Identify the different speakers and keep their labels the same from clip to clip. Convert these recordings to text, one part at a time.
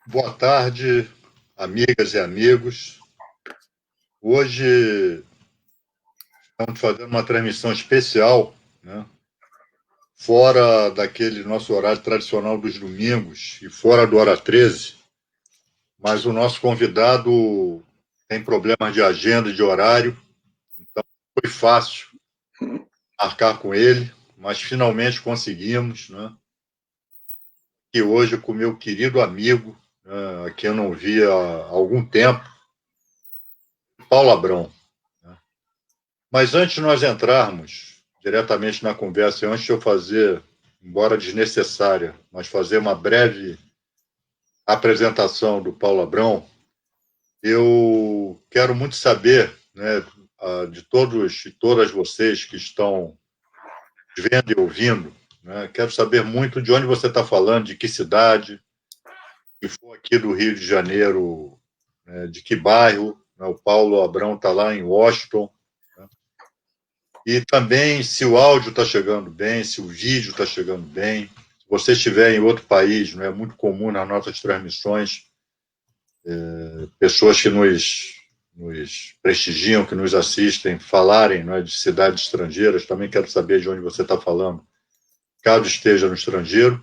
Speaker 1: Boa tarde, amigas e amigos. Hoje estamos fazendo uma transmissão especial, né? Fora daquele nosso horário tradicional dos domingos e fora do hora 13, mas o nosso convidado tem problemas de agenda, de horário, então foi fácil marcar com ele, mas finalmente conseguimos, né? E hoje com meu querido amigo, a quem eu não via há algum tempo, Paulo Abrão. Mas antes de nós entrarmos diretamente na conversa, e antes de eu fazer, embora desnecessária, mas fazer uma breve apresentação do Paulo Abrão, eu quero muito saber, né, de todos e todas vocês que estão vendo e ouvindo, né, quero saber muito de onde você está falando, de que cidade, se for aqui do Rio de Janeiro, né, de que bairro, né, o Paulo Abrão está lá em Washington, né, e também se o áudio está chegando bem, se o vídeo está chegando bem. Se você estiver em outro país, não é muito comum nas nossas transmissões, pessoas que nos prestigiam, que nos assistem, falarem, não é, de cidades estrangeiras. Também quero saber de onde você está falando, caso esteja no estrangeiro.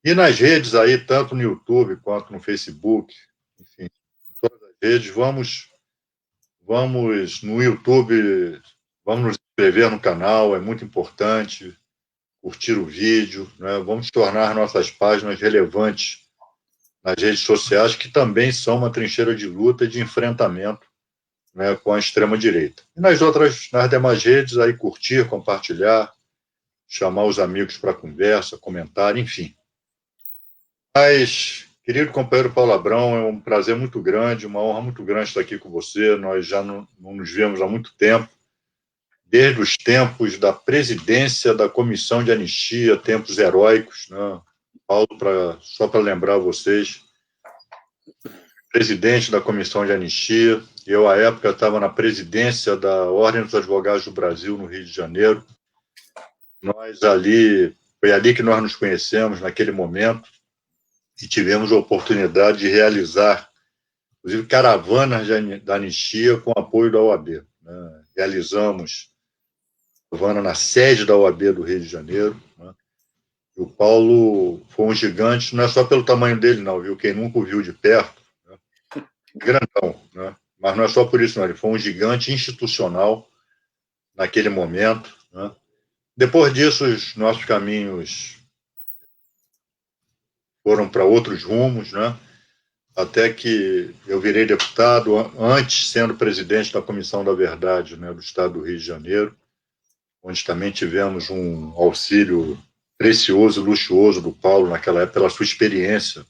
Speaker 1: E nas redes aí, tanto no YouTube quanto no Facebook, enfim, em todas as redes, vamos no YouTube, vamos nos inscrever no canal, é muito importante, curtir o vídeo, né? Vamos tornar nossas páginas relevantes nas redes sociais, que também são uma trincheira de luta e de enfrentamento, né, com a extrema-direita. E nas demais redes, aí curtir, compartilhar, chamar os amigos para conversa, comentar, enfim. Mas, querido companheiro Paulo Abrão, é um prazer muito grande, uma honra muito grande estar aqui com você. Nós já não nos vemos há muito tempo, desde os tempos da presidência da Comissão de Anistia, tempos heróicos, né? Paulo, só para lembrar vocês, presidente da Comissão de Anistia, eu, à época, estava na presidência da Ordem dos Advogados do Brasil, no Rio de Janeiro. Foi ali que nós nos conhecemos, naquele momento, e tivemos a oportunidade de realizar, inclusive, caravanas da anistia com apoio da OAB, né? Realizamos caravana na sede da OAB do Rio de Janeiro, né? E o Paulo foi um gigante, não é só pelo tamanho dele, não, viu? Quem nunca o viu de perto, né? Grandão, né? Mas não é só por isso, não. Ele foi um gigante institucional naquele momento, né? Depois disso, os nossos caminhos foram para outros rumos, né? Até que eu virei deputado, antes sendo presidente da Comissão da Verdade, né, do Estado do Rio de Janeiro, onde também tivemos um auxílio precioso, luxuoso do Paulo naquela época, pela sua experiência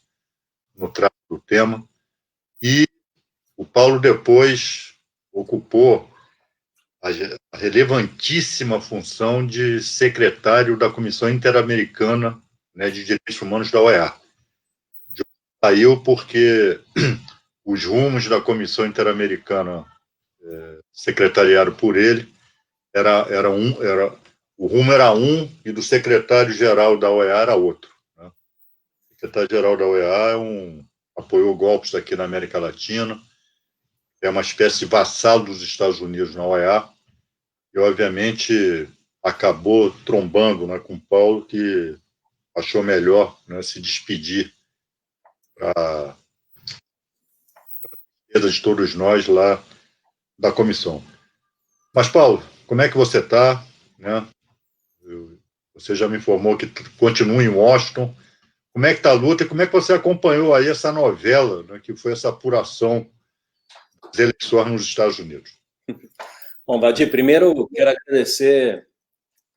Speaker 1: no trato do tema. E o Paulo depois ocupou a relevantíssima função de secretário da Comissão Interamericana, né, de Direitos Humanos da OEA. Saiu porque os rumos da Comissão Interamericana, secretariado por ele, o rumo era um e do secretário-geral da OEA era outro, né? O secretário-geral da OEA apoiou golpes aqui na América Latina, é uma espécie de vassalo dos Estados Unidos na OEA, e, obviamente, acabou trombando, né, com o Paulo, que achou melhor, né, se despedir para a de todos nós lá da comissão. Mas, Paulo, como é que você está? Né? Você já me informou que continua em Washington. Como é que está a luta e como é que você acompanhou aí essa novela, né, que foi essa apuração das eleições nos Estados Unidos?
Speaker 2: Bom, Valdir, primeiro quero agradecer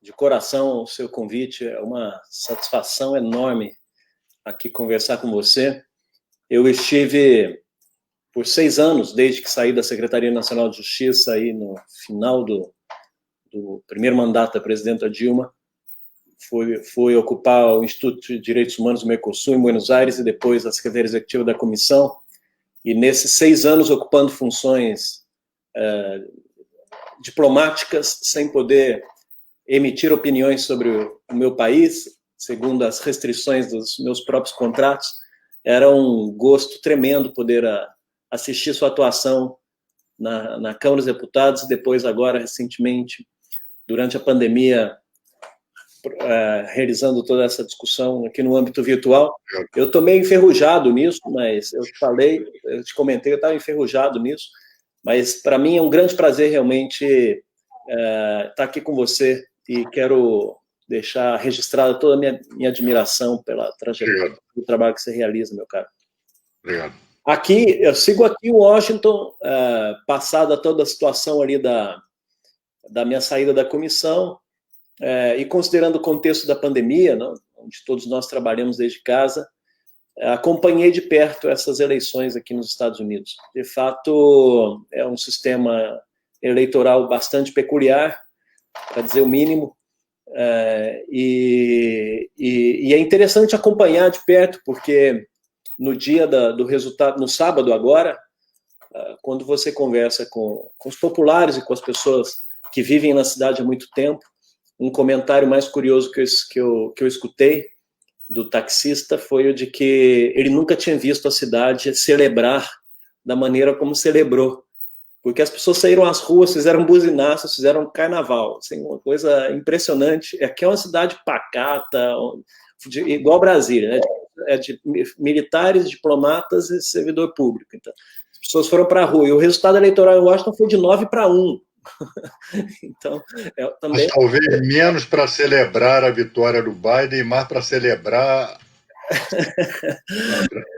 Speaker 2: de coração o seu convite. É uma satisfação enorme aqui conversar com você. Eu estive por 6 anos, desde que saí da Secretaria Nacional de Justiça, aí no final do primeiro mandato da presidenta Dilma, fui ocupar o Instituto de Direitos Humanos do Mercosul, em Buenos Aires, e depois a Secretaria Executiva da Comissão. E nesses 6 anos ocupando funções diplomáticas, sem poder emitir opiniões sobre o meu país, segundo as restrições dos meus próprios contratos, era um gosto tremendo poder assistir sua atuação na Câmara dos Deputados, e depois, agora, recentemente, durante a pandemia, realizando toda essa discussão aqui no âmbito virtual. Eu estou meio enferrujado nisso, mas eu te comentei, eu estava enferrujado nisso, mas para mim é um grande prazer realmente estar aqui com você, e quero deixar registrada toda a minha admiração pela trajetória do trabalho que você realiza, meu caro.
Speaker 1: Obrigado.
Speaker 2: Aqui, eu sigo aqui em Washington, passada toda a situação ali da minha saída da comissão, e considerando o contexto da pandemia, né, onde todos nós trabalhamos desde casa, acompanhei de perto essas eleições aqui nos Estados Unidos. De fato, é um sistema eleitoral bastante peculiar, para dizer o mínimo, e é interessante acompanhar de perto, porque no dia do resultado, no sábado agora, quando você conversa com os populares e com as pessoas que vivem na cidade há muito tempo, um comentário mais curioso que eu escutei do taxista foi o de que ele nunca tinha visto a cidade celebrar da maneira como celebrou, porque as pessoas saíram às ruas, fizeram buzinaços, fizeram carnaval, assim, uma coisa impressionante. Aqui é uma cidade pacata, igual Brasília, né? É de militares, diplomatas e servidor público. Então, as pessoas foram para a rua, e o resultado eleitoral em Washington foi de 9-1. Então, também...
Speaker 1: Mas talvez menos para celebrar a vitória do Biden e mais para celebrar...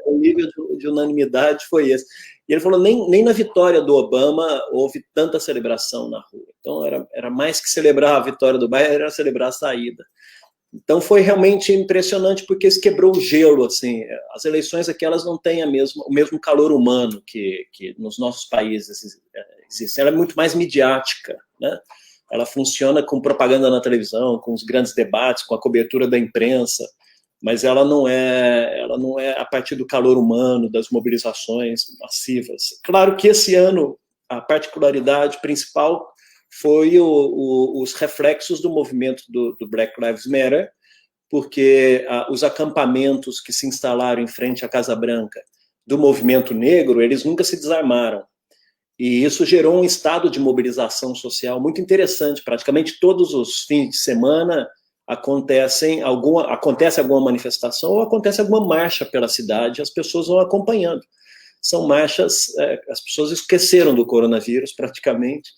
Speaker 2: O nível de unanimidade foi esse. E ele falou, nem na vitória do Obama houve tanta celebração na rua. Então, era mais que celebrar a vitória do Biden, era celebrar a saída. Então, foi realmente impressionante, porque isso quebrou o gelo, assim. As eleições aqui, elas não têm o mesmo calor humano que nos nossos países existe. Ela é muito mais midiática, né? Ela funciona com propaganda na televisão, com os grandes debates, com a cobertura da imprensa, mas ela não é a partir do calor humano, das mobilizações massivas. Claro que esse ano a particularidade principal foi os reflexos do movimento do Black Lives Matter, porque os acampamentos que se instalaram em frente à Casa Branca do movimento negro, eles nunca se desarmaram. E isso gerou um estado de mobilização social muito interessante. Praticamente todos os fins de semana acontece alguma manifestação ou acontece alguma marcha pela cidade, as pessoas vão acompanhando. São marchas, as pessoas esqueceram do coronavírus praticamente,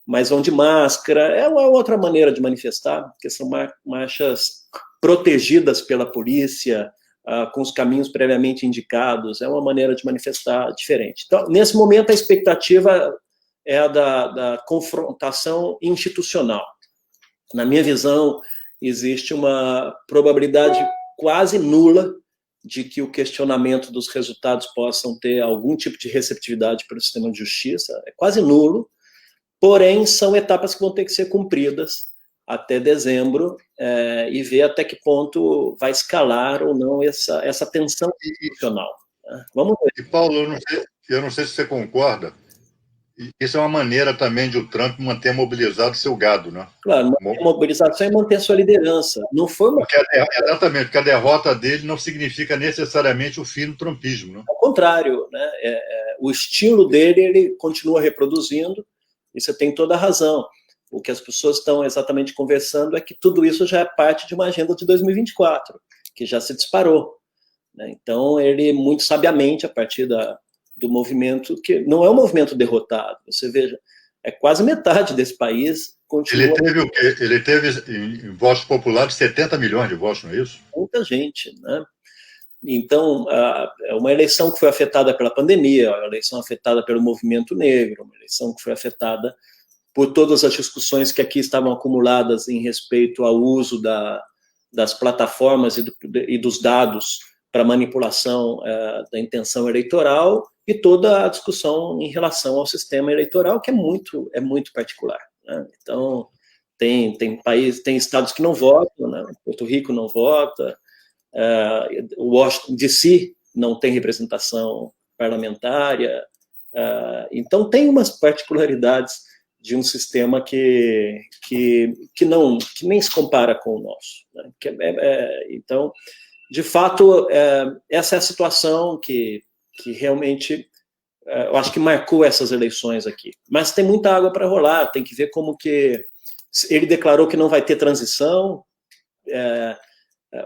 Speaker 2: mas vão de máscara. É uma outra maneira de manifestar, porque são marchas protegidas pela polícia, com os caminhos previamente indicados. É uma maneira de manifestar diferente. Então, nesse momento, a expectativa é a da confrontação institucional. Na minha visão, existe uma probabilidade quase nula de que o questionamento dos resultados possam ter algum tipo de receptividade pelo sistema de justiça. É quase nulo, porém, são etapas que vão ter que ser cumpridas até dezembro, e ver até que ponto vai escalar ou não essa tensão institucional. Vamos ver.
Speaker 1: E, Paulo, eu não sei se você concorda, isso é uma maneira também de o Trump manter mobilizado seu gado, né?
Speaker 2: Claro, manter a mobilização e manter a sua liderança. Não foi uma...
Speaker 1: Exatamente, porque a derrota dele não significa necessariamente o fim do trumpismo, né?
Speaker 2: Ao contrário, né? O estilo dele, ele continua reproduzindo, e você tem toda a razão. O que as pessoas estão exatamente conversando é que tudo isso já é parte de uma agenda de 2024, que já se disparou, né? Então, ele, muito sabiamente, a partir do movimento, que não é um movimento derrotado, você veja, é quase metade desse país continua...
Speaker 1: Ele teve o quê? Ele teve, em votos populares, 70 milhões de votos, não é isso?
Speaker 2: Muita gente, né? Então, é uma eleição que foi afetada pela pandemia, uma eleição afetada pelo movimento negro, uma eleição que foi afetada por todas as discussões que aqui estavam acumuladas em respeito ao uso das plataformas e dos dados para manipulação da intenção eleitoral, e toda a discussão em relação ao sistema eleitoral, que é muito particular, né? Então, tem estados que não votam, né? Porto Rico não vota, o Washington DC não tem representação parlamentar, então tem umas particularidades de um sistema que nem se compara com o nosso, né? Então, de fato, essa é a situação que realmente eu acho que marcou essas eleições aqui. Mas tem muita água para rolar, tem que ver como que... Ele declarou que não vai ter transição.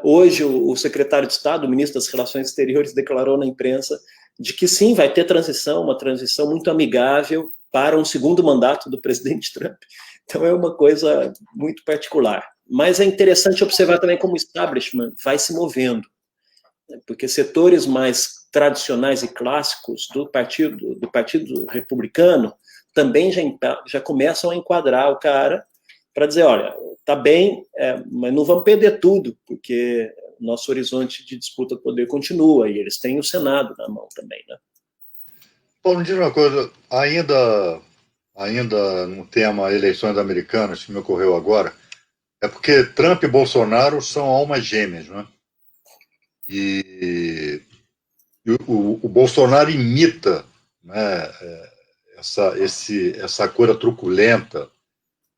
Speaker 2: Hoje, o secretário de Estado, o ministro das Relações Exteriores, declarou na imprensa de que sim, vai ter transição, uma transição muito amigável para um segundo mandato do presidente Trump. Então, é uma coisa muito particular. Mas é interessante observar também como o establishment vai se movendo, porque setores mais tradicionais e clássicos do Partido Republicano também já começam a enquadrar o cara para dizer, olha, tá bem, mas não vamos perder tudo, porque nosso horizonte de disputa de poder continua, e eles têm o Senado na mão também, né?
Speaker 1: Paulo, me diz uma coisa, ainda no tema eleições americanas, que me ocorreu agora, é porque Trump e Bolsonaro são almas gêmeas, né? E o Bolsonaro imita, né, essa coisa truculenta,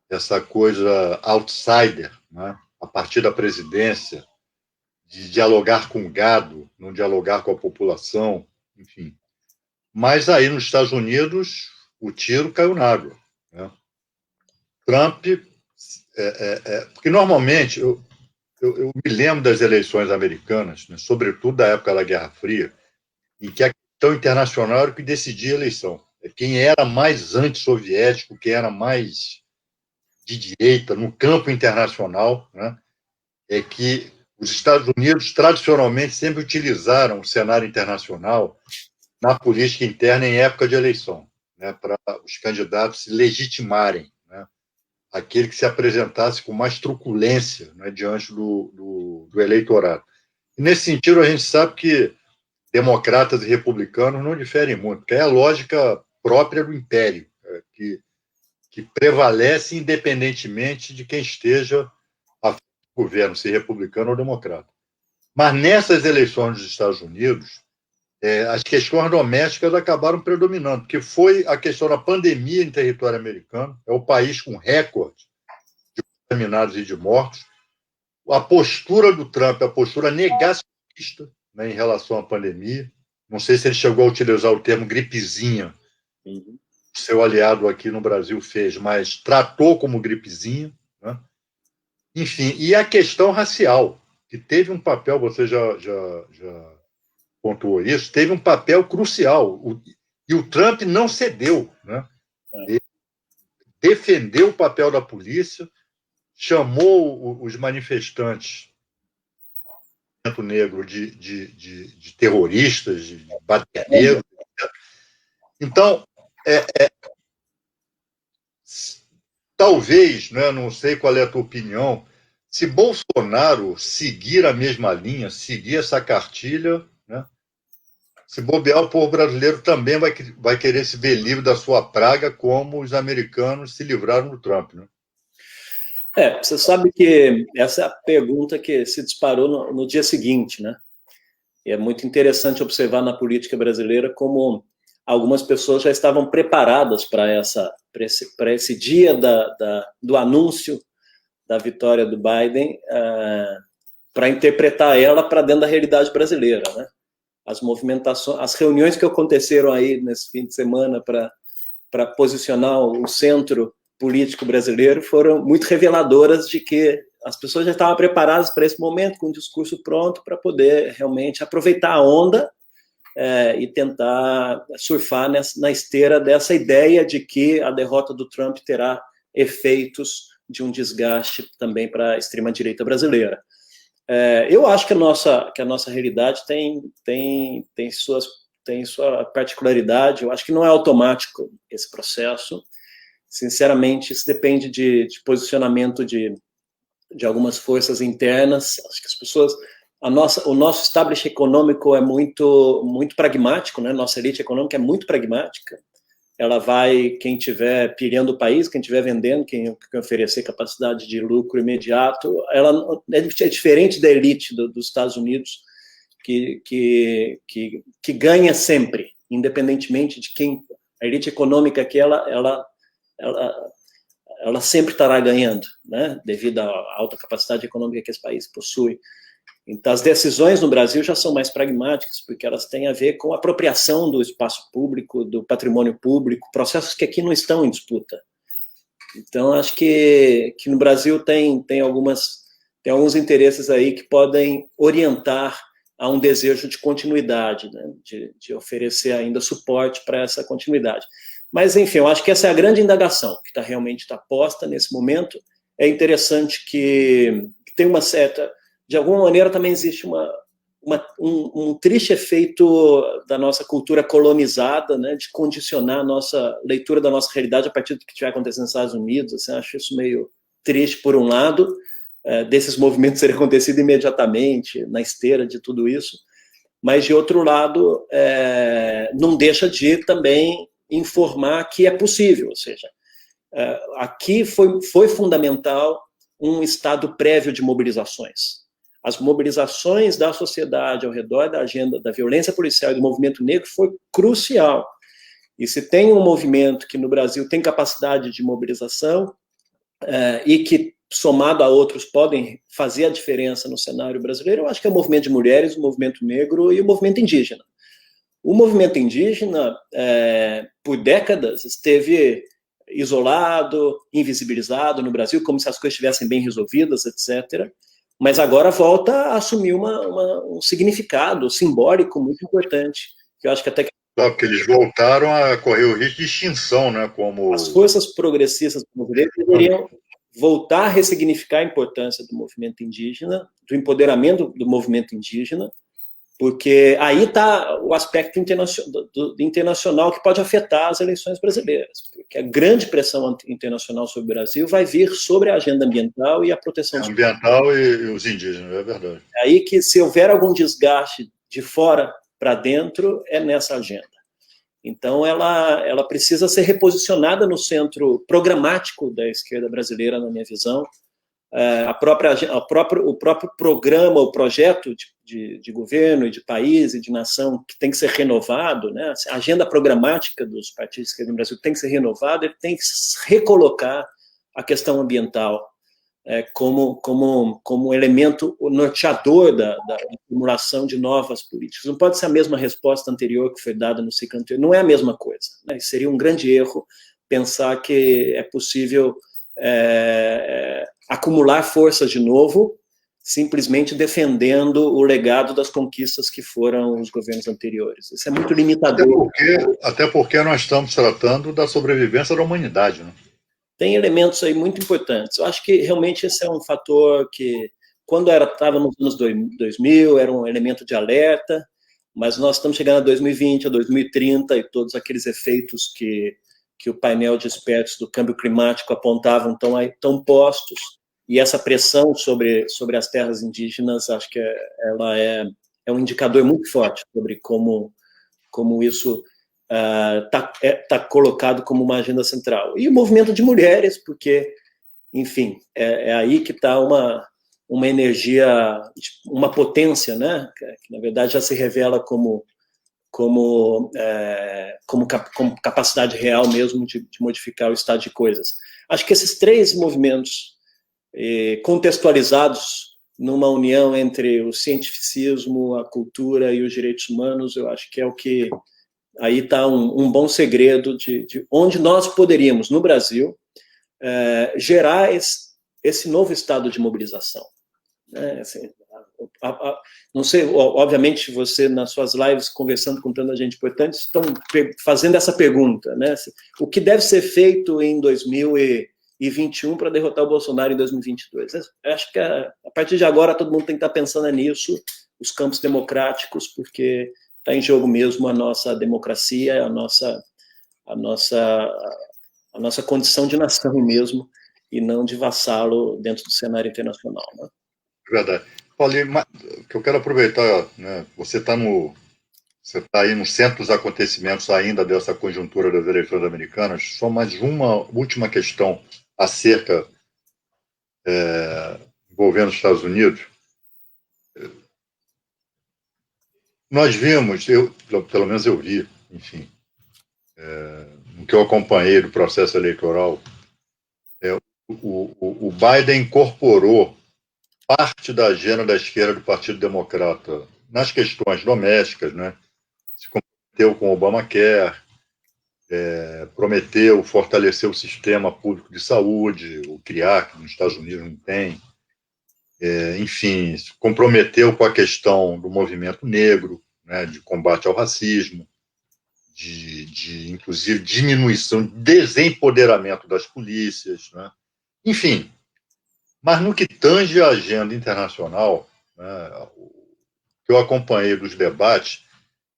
Speaker 1: essa coisa outsider, né, a partir da presidência, de dialogar com o gado, não dialogar com a população, enfim. Mas aí nos Estados Unidos o tiro caiu na água, né? Trump, porque normalmente eu me lembro das eleições americanas, né, sobretudo da época da Guerra Fria, em que a questão internacional era o que decidia a eleição. Quem era mais antissoviético, quem era mais de direita no campo internacional, né, é que os Estados Unidos tradicionalmente sempre utilizaram o cenário internacional na política interna em época de eleição, né, para os candidatos se legitimarem, né, aquele que se apresentasse com mais truculência, né, diante do eleitorado. E nesse sentido, a gente sabe que democratas e republicanos não diferem muito, porque é a lógica própria do império, que prevalece independentemente de quem esteja a frente do governo, se republicano ou democrata. Mas nessas eleições dos Estados Unidos, as questões domésticas acabaram predominando, porque foi a questão da pandemia em território americano, é o país com recorde de contaminados e de mortos, a postura do Trump, a postura negacionista, né, em relação à pandemia. Não sei se ele chegou a utilizar o termo gripezinha, seu aliado aqui no Brasil fez, mas tratou como gripezinha, né? Enfim, e a questão racial, que teve um papel, você já pontuou isso, teve um papel crucial. E o Trump não cedeu, né? Ele defendeu o papel da polícia, chamou os manifestantes negro de terroristas, de baderneiros. Então, talvez, né, não sei qual é a tua opinião, se Bolsonaro seguir a mesma linha, seguir essa cartilha, né, se bobear, o povo brasileiro também vai querer se ver livre da sua praga, como os americanos se livraram do Trump, né?
Speaker 2: Você sabe que essa é a pergunta que se disparou no dia seguinte, né? E é muito interessante observar na política brasileira como algumas pessoas já estavam preparadas para esse dia do anúncio da vitória do Biden, para interpretar ela para dentro da realidade brasileira, né? As movimentações, as reuniões que aconteceram aí nesse fim de semana para posicionar o centro político brasileiro foram muito reveladoras de que as pessoas já estavam preparadas para esse momento, com o discurso pronto, para poder realmente aproveitar a onda e tentar surfar na esteira dessa ideia de que a derrota do Trump terá efeitos de um desgaste também para a extrema-direita brasileira. Eu acho que a nossa realidade tem sua particularidade. Eu acho que não é automático esse processo. Sinceramente, isso depende de posicionamento de algumas forças internas. Acho que as pessoas... o nosso establishment econômico é muito pragmático, né? Nossa elite econômica é muito pragmática. Ela vai, quem tiver pilhando o país, quem tiver vendendo, quem oferecer capacidade de lucro imediato, ela é diferente da elite dos Estados Unidos, que ganha sempre, independentemente de quem... A elite econômica aqui, ela ela sempre estará ganhando, né, devido à alta capacidade econômica que esse país possui. Então, as decisões no Brasil já são mais pragmáticas, porque elas têm a ver com a apropriação do espaço público, do patrimônio público, processos que aqui não estão em disputa. Então, acho que no Brasil tem alguns interesses aí que podem orientar a um desejo de continuidade, né, de oferecer ainda suporte para essa continuidade. Mas, enfim, eu acho que essa é a grande indagação que realmente está posta nesse momento. É interessante que tem uma certa... De alguma maneira, também existe um triste efeito da nossa cultura colonizada, né, de condicionar a nossa leitura da nossa realidade a partir do que estiver acontecendo nos Estados Unidos. Assim, acho isso meio triste, por um lado, desses movimentos terem acontecido imediatamente, na esteira de tudo isso, mas, de outro lado, não deixa de também informar que é possível, ou seja, aqui foi fundamental um estado prévio de mobilizações. As mobilizações da sociedade ao redor da agenda da violência policial e do movimento negro foi crucial. E se tem um movimento que no Brasil tem capacidade de mobilização e que, somado a outros, podem fazer a diferença no cenário brasileiro, eu acho que é o movimento de mulheres, o movimento negro e o movimento indígena. O movimento indígena, por décadas, esteve isolado, invisibilizado no Brasil, como se as coisas estivessem bem resolvidas, etc., mas agora volta a assumir um significado simbólico muito importante, que eu acho que até...
Speaker 1: Porque eles voltaram a correr o risco de extinção, né? Como
Speaker 2: as forças progressistas brasileiras deveriam voltar a ressignificar a importância do movimento indígena, do empoderamento do movimento indígena, porque aí está o aspecto internacional que pode afetar as eleições brasileiras, porque a grande pressão internacional sobre o Brasil vai vir sobre a agenda ambiental e a proteção
Speaker 1: ambiental e os indígenas, é verdade.
Speaker 2: É aí que, se houver algum desgaste de fora para dentro, é nessa agenda. Então, ela precisa ser reposicionada no centro programático da esquerda brasileira, na minha visão. O próprio programa, o projeto de governo e de país e de nação que tem que ser renovado, né? A agenda programática dos partidos de esquerda no Brasil tem que ser renovada, ele tem que recolocar a questão ambiental como elemento norteador da formulação de novas políticas. Não pode ser a mesma resposta anterior que foi dada no ciclo anterior, não é a mesma coisa, né? Seria um grande erro pensar que é possível acumular forças de novo, simplesmente defendendo o legado das conquistas que foram os governos anteriores. Isso é muito limitador.
Speaker 1: Até porque nós estamos tratando da sobrevivência da humanidade, né?
Speaker 2: Tem elementos aí muito importantes. Eu acho que realmente esse é um fator que, quando estava nos anos 2000, era um elemento de alerta, mas nós estamos chegando a 2020, a 2030, e todos aqueles efeitos que o painel de expertos do câmbio climático apontavam estão postos, e essa pressão sobre as terras indígenas, acho que ela é um indicador muito forte sobre como isso está colocado como uma agenda central. E o movimento de mulheres, porque, enfim, é aí que está uma energia, uma potência, né, que na verdade já se revela como capacidade real mesmo de modificar o estado de coisas. Acho que esses três movimentos contextualizados numa união entre o cientificismo, a cultura e os direitos humanos, eu acho que é o que... Aí está um bom segredo de onde nós poderíamos, no Brasil, gerar esse novo estado de mobilização. Assim, não sei, obviamente você nas suas lives, conversando com tanta gente importante, estão fazendo essa pergunta, né? O que deve ser feito em 2021 para derrotar o Bolsonaro em 2022? Eu acho que a partir de agora todo mundo tem que estar pensando nisso, os campos democráticos, porque está em jogo mesmo a nossa democracia, a nossa condição de nação mesmo, e não de vassalo dentro do cenário internacional, né?
Speaker 1: Verdade. Paulinho, que eu quero aproveitar, né? Você está aí no centro dos acontecimentos ainda dessa conjuntura das eleições americanas. Só mais uma última questão acerca envolvendo os Estados Unidos. Nós vimos, pelo menos eu vi, enfim, o que eu acompanhei do processo eleitoral, o Biden incorporou parte da agenda da esquerda do Partido Democrata nas questões domésticas, né? Se comprometeu com o Obamacare, prometeu fortalecer o sistema público de saúde, o CRIAC, que nos Estados Unidos não tem, enfim, se comprometeu com a questão do movimento negro, né, de combate ao racismo, inclusive, diminuição, desempoderamento das polícias, né? Enfim, mas no que tange a agenda internacional, né, o que eu acompanhei dos debates,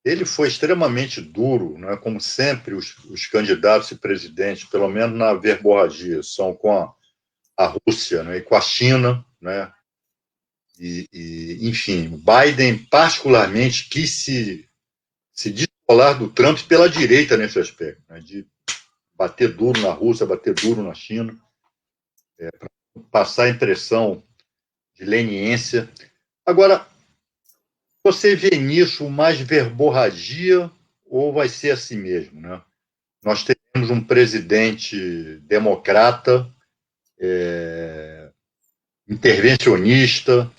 Speaker 1: ele foi extremamente duro, né, como sempre os candidatos e presidentes, pelo menos na verborragia, são com a Rússia, né, e com a China, né, enfim, Biden particularmente quis se descolar do Trump pela direita nesse aspecto, né, de bater duro na Rússia, bater duro na China, para passar a impressão de leniência. Agora, você vê nisso mais verborragia ou vai ser assim mesmo, né? Nós teremos um presidente democrata, intervencionista,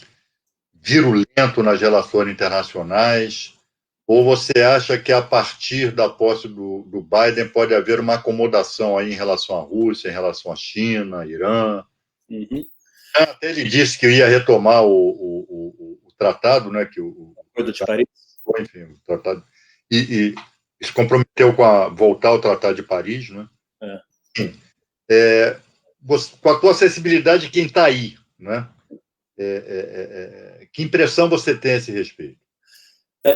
Speaker 1: virulento nas relações internacionais, ou você acha que a partir da posse do Biden pode haver uma acomodação aí em relação à Rússia, em relação à China, Irã?
Speaker 2: Uhum.
Speaker 1: Até ele disse que ia retomar o tratado, né, que o
Speaker 2: Acordo de Paris.
Speaker 1: Enfim, o tratado, e se comprometeu com voltar ao Tratado de Paris, né? Com a tua acessibilidade, quem está aí, né? Que impressão você tem a esse respeito?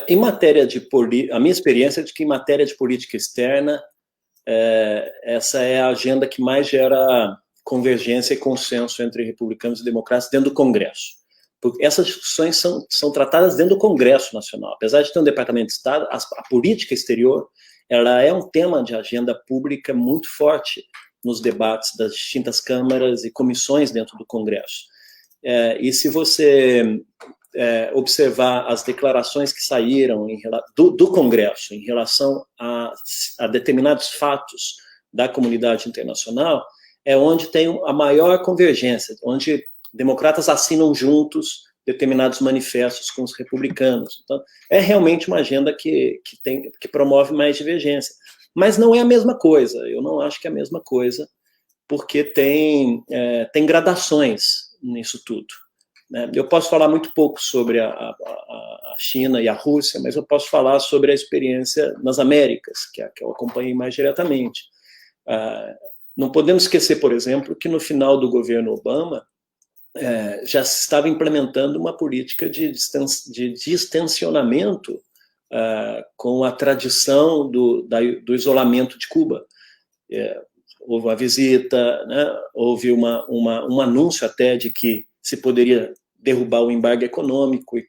Speaker 2: Em matéria de a minha experiência é de que em matéria de política externa, essa é a agenda que mais gera convergência e consenso entre republicanos e democratas dentro do Congresso. Porque essas discussões são tratadas dentro do Congresso Nacional. Apesar de ter um Departamento de Estado, a política exterior ela é um tema de agenda pública muito forte nos debates das distintas câmaras e comissões dentro do Congresso. E se você observar as declarações que saíram do Congresso em relação a determinados fatos da comunidade internacional, é onde tem a maior convergência, onde democratas assinam juntos determinados manifestos com os republicanos. Então, é realmente uma agenda que promove mais divergência. Mas não é a mesma coisa, eu não acho que é a mesma coisa, porque tem gradações nisso tudo. Né? Eu posso falar muito pouco sobre a China e a Rússia, mas eu posso falar sobre a experiência nas Américas, que eu acompanhei mais diretamente. Não podemos esquecer, por exemplo, que no final do governo Obama, já se estava implementando uma política de distensionamento com a tradição do isolamento de Cuba. Houve uma visita, né? Houve um anúncio até de que se poderia derrubar o embargo econômico e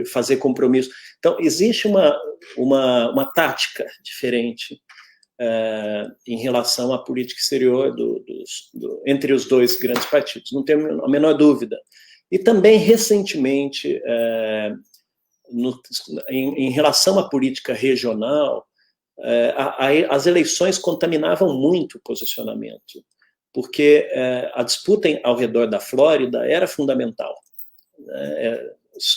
Speaker 2: fazer compromisso. Então, existe uma tática diferente em relação à política exterior entre os dois grandes partidos, não tenho a menor dúvida. E também, recentemente, em relação à política regional, as eleições contaminavam muito o posicionamento, porque a disputa ao redor da Flórida era fundamental.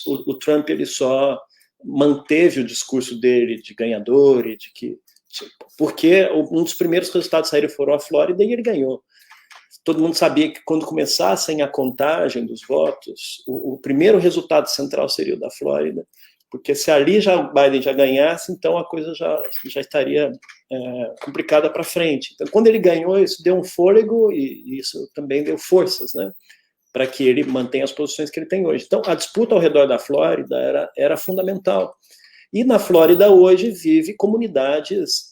Speaker 2: O Trump ele só manteve o discurso dele de ganhador e de que porque um dos primeiros resultados saíram foram a Flórida e ele ganhou. Todo mundo sabia que quando começassem a contagem dos votos, o primeiro resultado central seria o da Flórida, porque se ali o Biden já ganhasse, então a coisa já estaria complicada para frente. Então, quando ele ganhou, isso deu um fôlego e isso também deu forças, né, para que ele mantenha as posições que ele tem hoje. Então, a disputa ao redor da Flórida era fundamental. E na Flórida hoje vive comunidades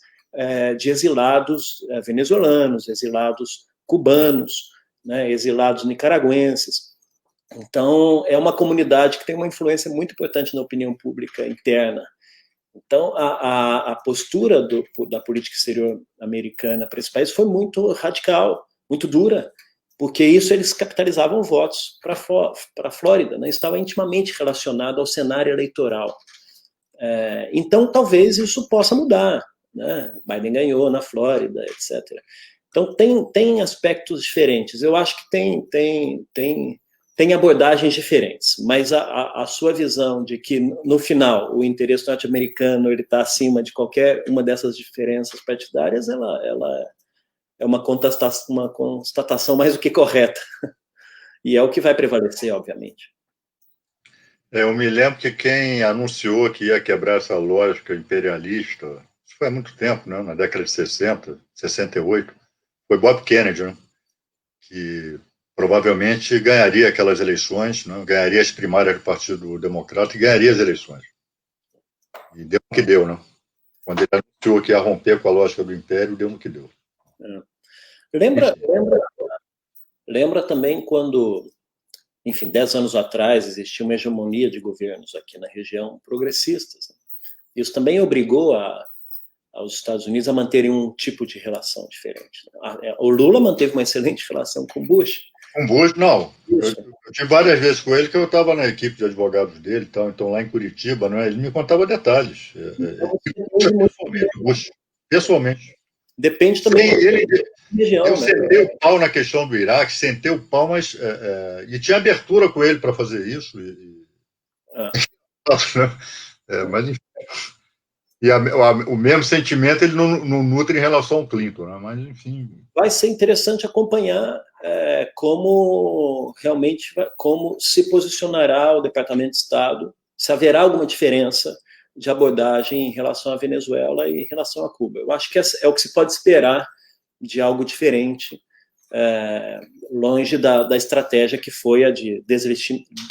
Speaker 2: de exilados venezuelanos, exilados cubanos, né, exilados nicaragüenses. Então, é uma comunidade que tem uma influência muito importante na opinião pública interna. Então, a postura da política exterior americana para esse país foi muito radical, muito dura, porque isso eles capitalizavam votos para a Flórida, né, estava intimamente relacionado ao cenário eleitoral. Então, talvez isso possa mudar. né? Biden ganhou na Flórida, etc. Então, tem aspectos diferentes. Eu acho que tem abordagens diferentes, mas a sua visão de que, no final, o interesse norte-americano está acima de qualquer uma dessas diferenças partidárias, ela é uma constatação mais do que correta. E é o que vai prevalecer, obviamente.
Speaker 1: Eu me lembro que quem anunciou que ia quebrar essa lógica imperialista, isso foi há muito tempo, né? Na década de 60, 68, foi Bob Kennedy, né? Que provavelmente ganharia aquelas eleições, né? Ganharia as primárias do Partido Democrata e ganharia as eleições. E deu no que deu, né? Quando ele anunciou que ia romper com a lógica do império, deu no que deu.
Speaker 2: Lembra também quando, enfim, 10 anos atrás existia uma hegemonia de governos aqui na região progressistas. Isso também obrigou aos Estados Unidos a manterem um tipo de relação diferente. O Lula manteve uma excelente relação com Bush.
Speaker 1: Com Bush, não. Eu tive várias vezes com ele que eu estava na equipe de advogados dele, então lá em Curitiba, né, ele me contava detalhes. Pessoalmente.
Speaker 2: Depende também
Speaker 1: da região. Eu sentei o pau na questão do Iraque, sentei o pau, mas e tinha abertura com ele para fazer isso. Mas enfim. E o mesmo sentimento ele não nutre em relação ao Clinton, né? Mas enfim.
Speaker 2: Vai ser interessante acompanhar como se posicionará o Departamento de Estado, se haverá alguma diferença de abordagem em relação à Venezuela e em relação a Cuba. Eu acho que é o que se pode esperar de algo diferente, longe da estratégia que foi a de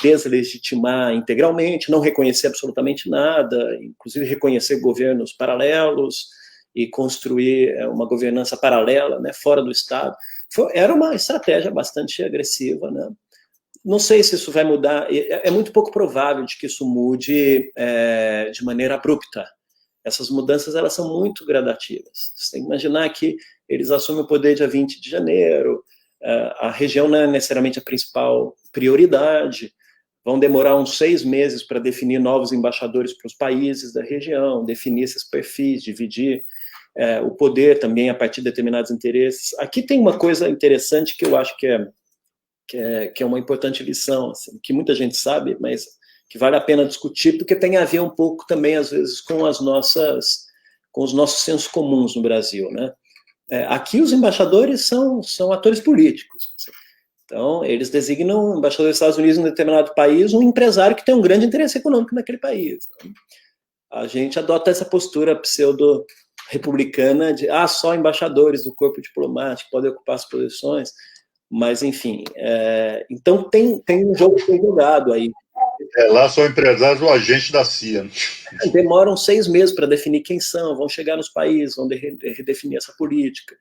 Speaker 2: deslegitimar integralmente, não reconhecer absolutamente nada, inclusive reconhecer governos paralelos e construir uma governança paralela, né, fora do Estado. Era uma estratégia bastante agressiva, né? Não sei se isso vai mudar, é muito pouco provável de que isso mude de maneira abrupta. Essas mudanças elas são muito gradativas. Você tem que imaginar que eles assumem o poder dia 20 de janeiro, a região não é necessariamente a principal prioridade, vão demorar uns 6 meses para definir novos embaixadores para os países da região, definir esses perfis, dividir o poder também a partir de determinados interesses. Aqui tem uma coisa interessante que eu acho que é uma importante lição, assim, que muita gente sabe, mas que vale a pena discutir, porque tem a ver um pouco também, às vezes, com os nossos sensos comuns no Brasil, né? Aqui os embaixadores são atores políticos. Assim. Então, eles designam embaixador dos Estados Unidos em um determinado país, um empresário que tem um grande interesse econômico naquele país. Né? A gente adota essa postura pseudo-republicana de só embaixadores do corpo diplomático podem ocupar as posições, mas, enfim, então tem um jogo que foi jogado aí.
Speaker 1: Lá são empresários ou agentes da CIA. Né?
Speaker 2: Demoram 6 meses para definir quem são, vão chegar nos países, vão redefinir essa política.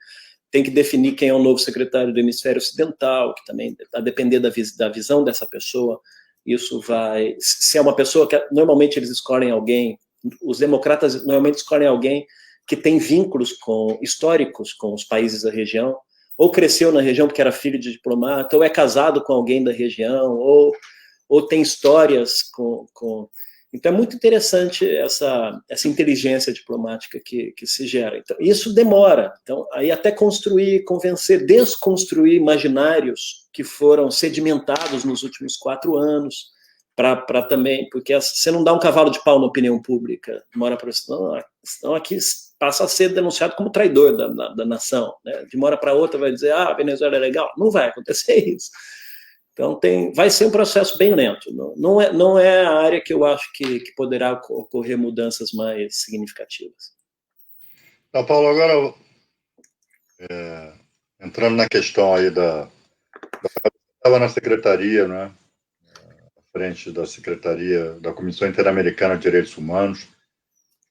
Speaker 2: Tem que definir quem é o novo secretário do Hemisfério Ocidental, que também, a depender da visão dessa pessoa, isso vai... Se é uma pessoa que... Normalmente eles escolhem alguém, os democratas normalmente escolhem alguém que tem vínculos históricos com os países da região, ou cresceu na região porque era filho de diplomata, ou é casado com alguém da região, ou tem histórias com... Então, é muito interessante essa inteligência diplomática que se gera. Então, isso demora. Então, aí até construir, convencer, desconstruir imaginários que foram sedimentados nos últimos 4 anos, para também... Porque você não dá um cavalo de pau na opinião pública, demora para senão aqui passa a ser denunciado como traidor da nação. Né? De uma hora para outra vai dizer, a Venezuela é legal. Não vai acontecer isso. Então, vai ser um processo bem lento. Não é a área que eu acho que poderá ocorrer mudanças mais significativas.
Speaker 1: Tá, Paulo, agora, entrando na questão aí estava na secretaria, né, à frente da secretaria da Comissão Interamericana de Direitos Humanos,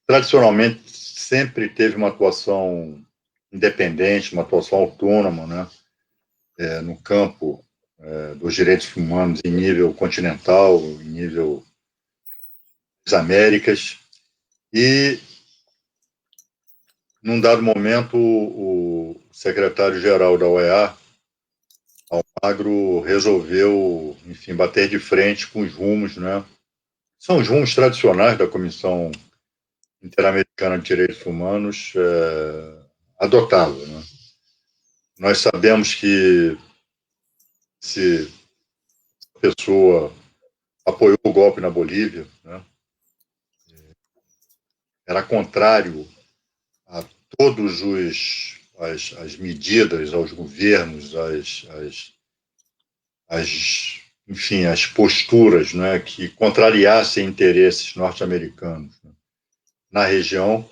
Speaker 1: tradicionalmente sempre teve uma atuação independente, uma atuação autônoma, né, no campo dos direitos humanos em nível continental, em nível das Américas, e num dado momento o secretário-geral da OEA, Almagro, resolveu, enfim, bater de frente com os rumos, né? São os rumos tradicionais da Comissão Interamericana de Direitos Humanos adotá-lo, né? Nós sabemos que se a pessoa apoiou o golpe na Bolívia, né, era contrário a todos as medidas, aos governos, enfim, as posturas, né, que contrariassem interesses norte-americanos, né, na região,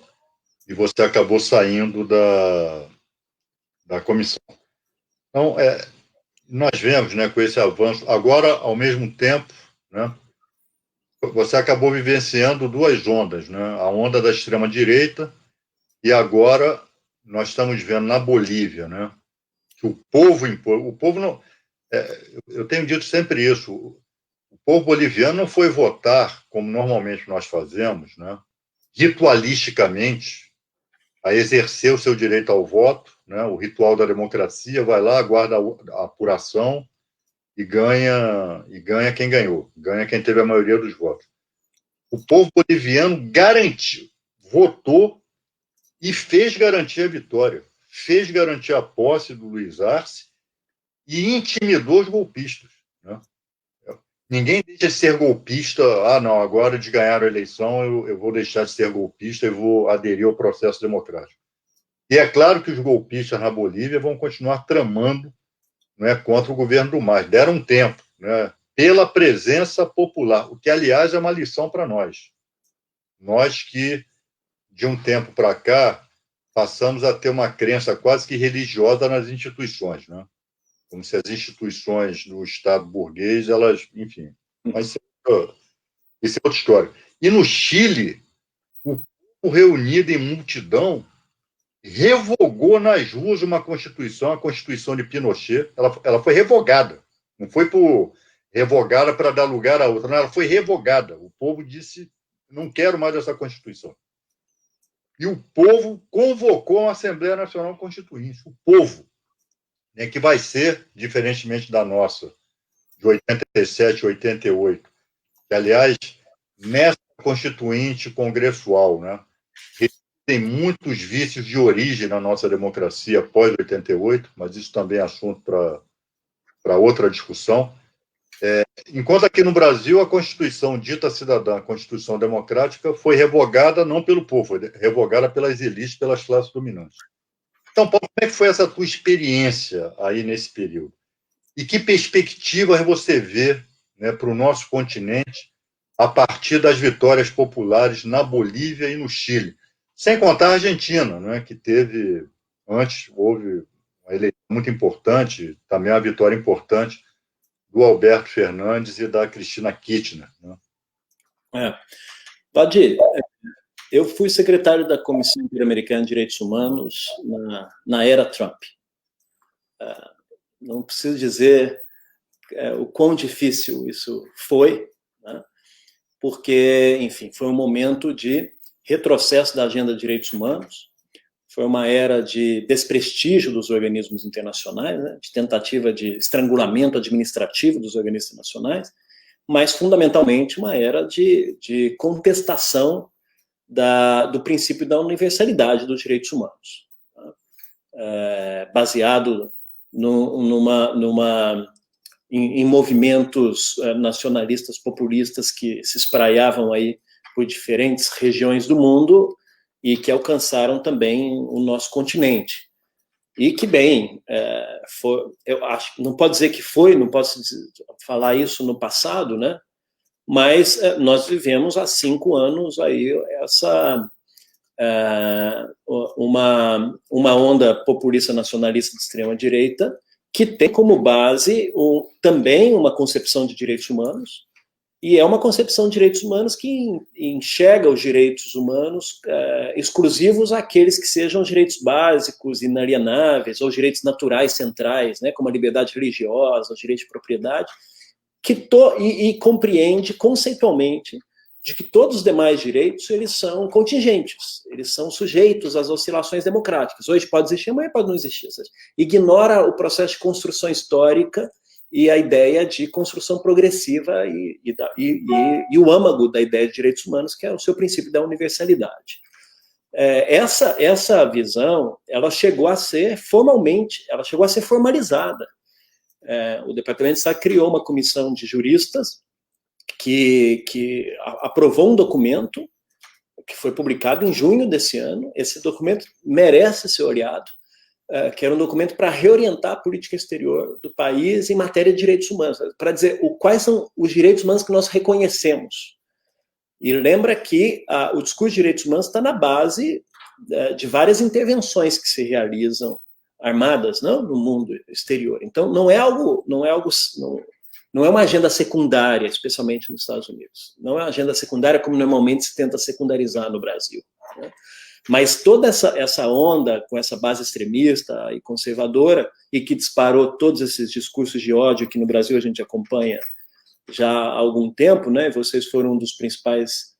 Speaker 1: e você acabou saindo da comissão. Então, nós vemos, né, com esse avanço, agora, ao mesmo tempo, né, você acabou vivenciando duas ondas, né, a onda da extrema-direita, e agora nós estamos vendo na Bolívia, né, que o povo não... eu tenho dito sempre isso, o povo boliviano não foi votar, como normalmente nós fazemos, né, ritualisticamente, a exercer o seu direito ao voto, né, o ritual da democracia, vai lá, aguarda a apuração e ganha quem ganhou, ganha quem teve a maioria dos votos. O povo boliviano garantiu, votou e fez garantir a vitória, fez garantir a posse do Luiz Arce e intimidou os golpistas, né? Ninguém deixa de ser golpista, não, agora de ganhar a eleição eu vou deixar de ser golpista e vou aderir ao processo democrático. E é claro que os golpistas na Bolívia vão continuar tramando, né, contra o governo do MAS. Deram um tempo, né, pela presença popular, o que, aliás, é uma lição para nós. Nós que, de um tempo para cá, passamos a ter uma crença quase que religiosa nas instituições, né? Como se as instituições do Estado burguês, elas, enfim, mas isso é outra história. E no Chile, o povo reunido em multidão revogou nas ruas uma Constituição, a Constituição de Pinochet. Ela foi revogada. Não foi revogada para dar lugar a outra, não, ela foi revogada. O povo disse, não quero mais essa Constituição. E o povo convocou uma Assembleia Nacional Constituinte. O povo, né, que vai ser, diferentemente da nossa, de 87, 88, que, aliás, nessa Constituinte congressual, né, tem muitos vícios de origem na nossa democracia após 88, mas isso também é assunto para outra discussão. Enquanto aqui no Brasil a Constituição dita cidadã, a Constituição democrática, foi revogada não pelo povo, foi revogada pelas elites, pelas classes dominantes. Então, Paulo, como é que foi essa tua experiência aí nesse período? E que perspectivas você vê, né, para o nosso continente a partir das vitórias populares na Bolívia e no Chile? Sem contar a Argentina, né, que teve, antes, houve uma eleição muito importante, também uma vitória importante do Alberto Fernandes e da Cristina Kirchner, né?
Speaker 2: Valdir, eu fui secretário da Comissão Interamericana de Direitos Humanos na era Trump. Não preciso dizer o quão difícil isso foi, né? Porque, enfim, foi um momento de retrocesso da agenda de direitos humanos, foi uma era de desprestígio dos organismos internacionais, né, de tentativa de estrangulamento administrativo dos organismos internacionais, mas, fundamentalmente, uma era de contestação do princípio da universalidade dos direitos humanos, né, baseado em movimentos nacionalistas populistas que se espraiavam aí por diferentes regiões do mundo e que alcançaram também o nosso continente. E que, bem, eu acho, não pode dizer que foi, não posso falar isso no passado, né? Mas nós vivemos há 5 anos aí uma onda populista nacionalista de extrema-direita que tem como base também uma concepção de direitos humanos, e é uma concepção de direitos humanos que enxerga os direitos humanos exclusivos àqueles que sejam direitos básicos, inalienáveis, ou direitos naturais centrais, né, como a liberdade religiosa, o direito de propriedade, e compreende conceitualmente de que todos os demais direitos eles são contingentes, eles são sujeitos às oscilações democráticas. Hoje pode existir, amanhã pode não existir. Ou seja, ignora o processo de construção histórica e a ideia de construção progressiva e o âmago da ideia de direitos humanos, que é o seu princípio da universalidade. Essa visão, ela chegou a ser formalizada. O Departamento de Estado criou uma comissão de juristas que aprovou um documento que foi publicado em junho desse ano. Esse documento merece ser olhado, que era um documento para reorientar a política exterior do país em matéria de direitos humanos, para dizer quais são os direitos humanos que nós reconhecemos. E lembra que o discurso de direitos humanos está na base de várias intervenções que se realizam armadas, não, no mundo exterior. Então, não é uma agenda secundária, especialmente nos Estados Unidos. Não é uma agenda secundária como normalmente se tenta secundarizar no Brasil, né? Mas toda essa onda com essa base extremista e conservadora, e que disparou todos esses discursos de ódio que no Brasil a gente acompanha já há algum tempo, né? Vocês foram um dos principais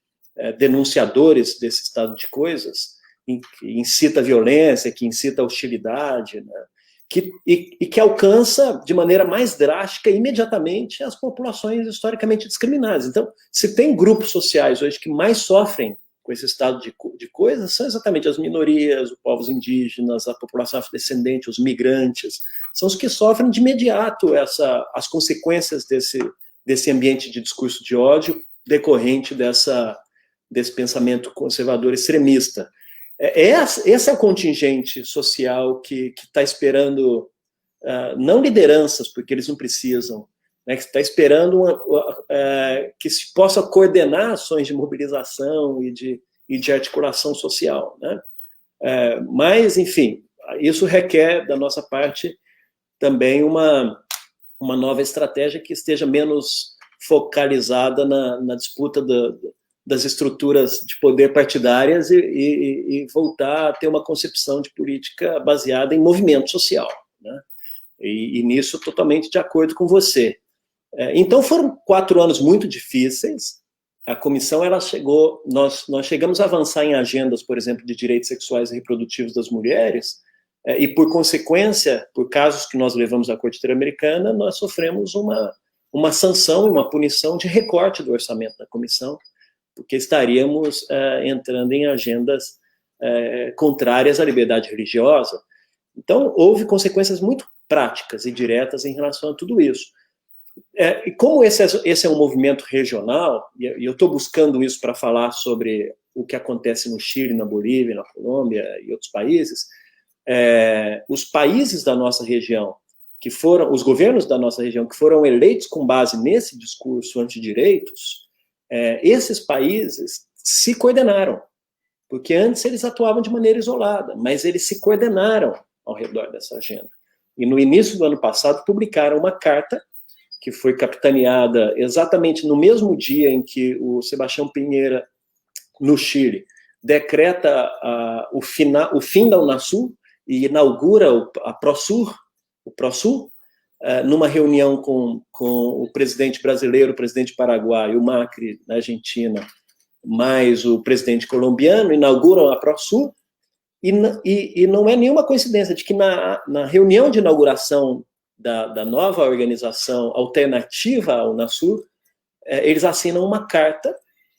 Speaker 2: denunciadores desse estado de coisas, que incita a violência, que incita a hostilidade, né? Que alcança de maneira mais drástica imediatamente as populações historicamente discriminadas. Então, se tem grupos sociais hoje que mais sofrem com esse estado de coisas, são exatamente as minorias, os povos indígenas, a população afrodescendente, os migrantes, são os que sofrem de imediato as consequências desse ambiente de discurso de ódio decorrente desse pensamento conservador extremista. Esse é o contingente social que está esperando, não lideranças, porque eles não precisam, né, que está esperando que se possa coordenar ações de mobilização e de articulação social, né? Mas, enfim, isso requer, da nossa parte, também uma nova estratégia que esteja menos focalizada na disputa das estruturas de poder partidárias e voltar a ter uma concepção de política baseada em movimento social, né? E nisso totalmente de acordo com você. Então foram 4 anos muito difíceis. A comissão nós chegamos a avançar em agendas, por exemplo, de direitos sexuais e reprodutivos das mulheres, e por consequência, por casos que nós levamos à Corte Interamericana, nós sofremos uma sanção e uma punição de recorte do orçamento da comissão, porque estaríamos entrando em agendas contrárias à liberdade religiosa. Então, houve consequências muito práticas e diretas em relação a tudo isso. E como esse é um movimento regional, e eu estou buscando isso para falar sobre o que acontece no Chile, na Bolívia, na Colômbia e outros países, os países da nossa região, os governos da nossa região, que foram eleitos com base nesse discurso antidireitos, esses países se coordenaram, porque antes eles atuavam de maneira isolada, mas eles se coordenaram ao redor dessa agenda. E no início do ano passado publicaram uma carta que foi capitaneada exatamente no mesmo dia em que o Sebastião Pinheira, no Chile, decreta o fim da Unasul e inaugura a ProSur, o ProSul, numa reunião com o presidente brasileiro, o presidente paraguaio, o Macri, na Argentina, mais o presidente colombiano, inauguram a ProSul, e não é nenhuma coincidência de que na reunião de inauguração da nova organização alternativa ao Unasul, eles assinam uma carta,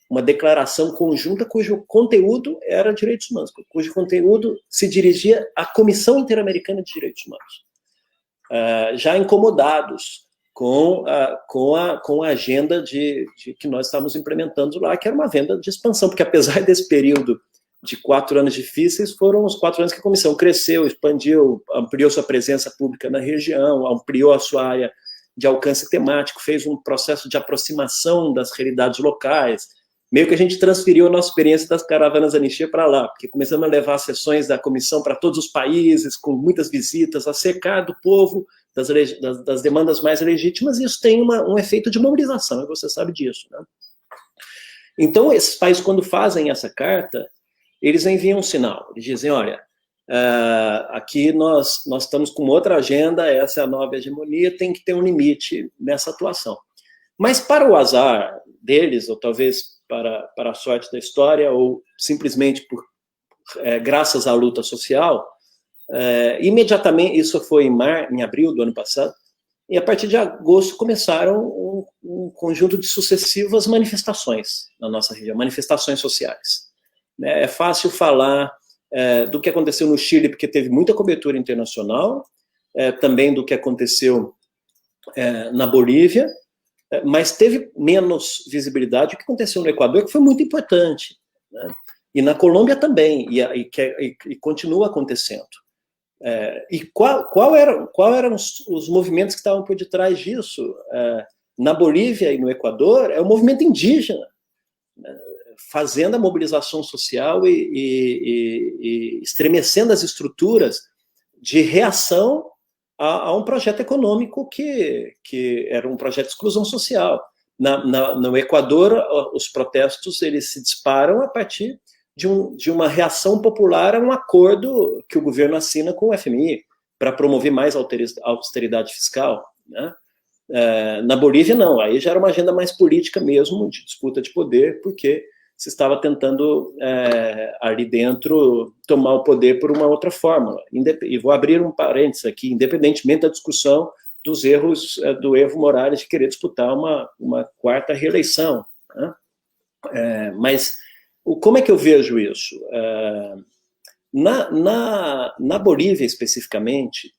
Speaker 2: uma declaração conjunta cujo conteúdo era direitos humanos, cujo conteúdo se dirigia à Comissão Interamericana de Direitos Humanos, já incomodados com a agenda que nós estávamos implementando lá, que era uma agenda de expansão, porque apesar desse período de 4 anos difíceis, foram os 4 anos que a comissão cresceu, expandiu, ampliou sua presença pública na região, ampliou a sua área de alcance temático, fez um processo de aproximação das realidades locais. Meio que a gente transferiu a nossa experiência das caravanas Anistia para lá, porque começamos a levar sessões da comissão para todos os países, com muitas visitas, a cercar do povo das demandas mais legítimas, e isso tem um efeito de mobilização, e você sabe disso, né? Então, esses países, quando fazem essa carta, eles enviam um sinal, eles dizem, olha, aqui nós estamos com outra agenda, essa é a nova hegemonia, tem que ter um limite nessa atuação. Mas para o azar deles, ou talvez para a sorte da história, ou simplesmente graças à luta social, imediatamente, isso foi em abril do ano passado, e a partir de agosto começaram um conjunto de sucessivas manifestações na nossa região, manifestações sociais. É fácil falar do que aconteceu no Chile, porque teve muita cobertura internacional, também do que aconteceu na Bolívia, mas teve menos visibilidade o que aconteceu no Equador, que foi muito importante, né? E na Colômbia também, e continua acontecendo. E qual eram os movimentos que estavam por detrás disso? Na Bolívia e no Equador, é o movimento indígena, né, fazendo a mobilização social e estremecendo as estruturas de reação a um projeto econômico que era um projeto de exclusão social. No Equador, os protestos eles se disparam a partir de uma reação popular a um acordo que o governo assina com o FMI para promover mais austeridade fiscal, né? Na Bolívia, não. Aí já era uma agenda mais política mesmo, de disputa de poder, porque se estava tentando, ali dentro, tomar o poder por uma outra fórmula. E vou abrir um parênteses aqui, independentemente da discussão dos erros do Evo Morales de querer disputar uma quarta reeleição, né? Mas como é que eu vejo isso? Na Bolívia, especificamente,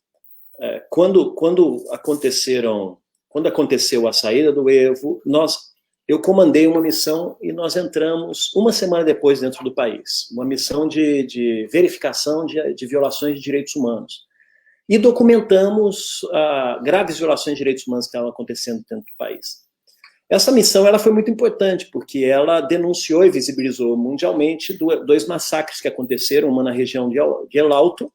Speaker 2: quando aconteceu a saída do Evo, eu comandei uma missão e nós entramos uma semana depois dentro do país, uma missão de verificação de violações de direitos humanos. E documentamos graves violações de direitos humanos que estavam acontecendo dentro do país. Essa missão ela foi muito importante, porque ela denunciou e visibilizou mundialmente dois massacres que aconteceram, uma na região de El Alto,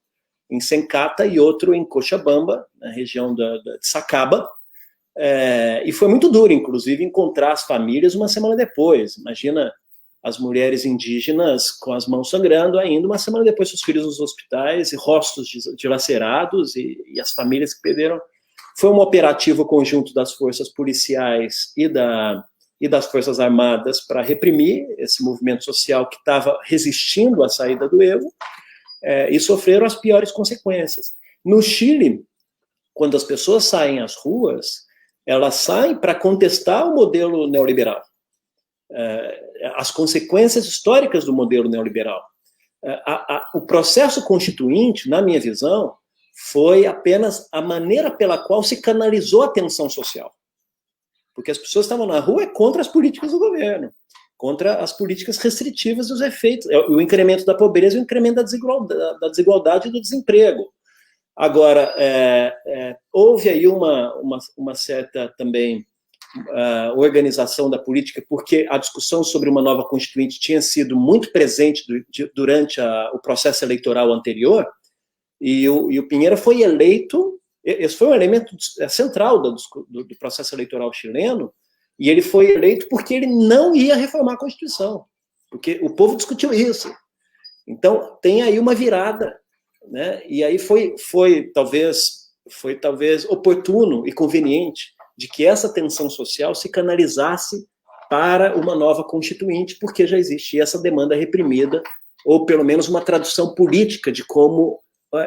Speaker 2: em Sencata, e outro em Cochabamba, na região de Sacaba. E foi muito duro, inclusive, encontrar as famílias uma semana depois. Imagina as mulheres indígenas com as mãos sangrando ainda, uma semana depois seus filhos nos hospitais, e rostos dilacerados, e as famílias que perderam. Foi um operativo conjunto das forças policiais e das forças armadas para reprimir esse movimento social que estava resistindo à saída do Evo, e sofreram as piores consequências. No Chile, quando as pessoas saem às ruas, elas saem para contestar o modelo neoliberal, as consequências históricas do modelo neoliberal. O processo constituinte, na minha visão, foi apenas a maneira pela qual se canalizou a tensão social. Porque as pessoas estavam na rua contra as políticas do governo, contra as políticas restritivas dos efeitos, o incremento da pobreza e o incremento da desigualdade e do desemprego. Agora, houve aí uma certa também organização da política, porque a discussão sobre uma nova Constituinte tinha sido muito presente durante o processo eleitoral anterior, e o Piñera foi eleito, esse foi um elemento central do processo eleitoral chileno, e ele foi eleito porque ele não ia reformar a Constituição, porque o povo discutiu isso. Então, tem aí uma virada, né? E aí foi talvez oportuno e conveniente de que essa tensão social se canalizasse para uma nova Constituinte, porque já existia essa demanda reprimida, ou pelo menos uma tradução política de como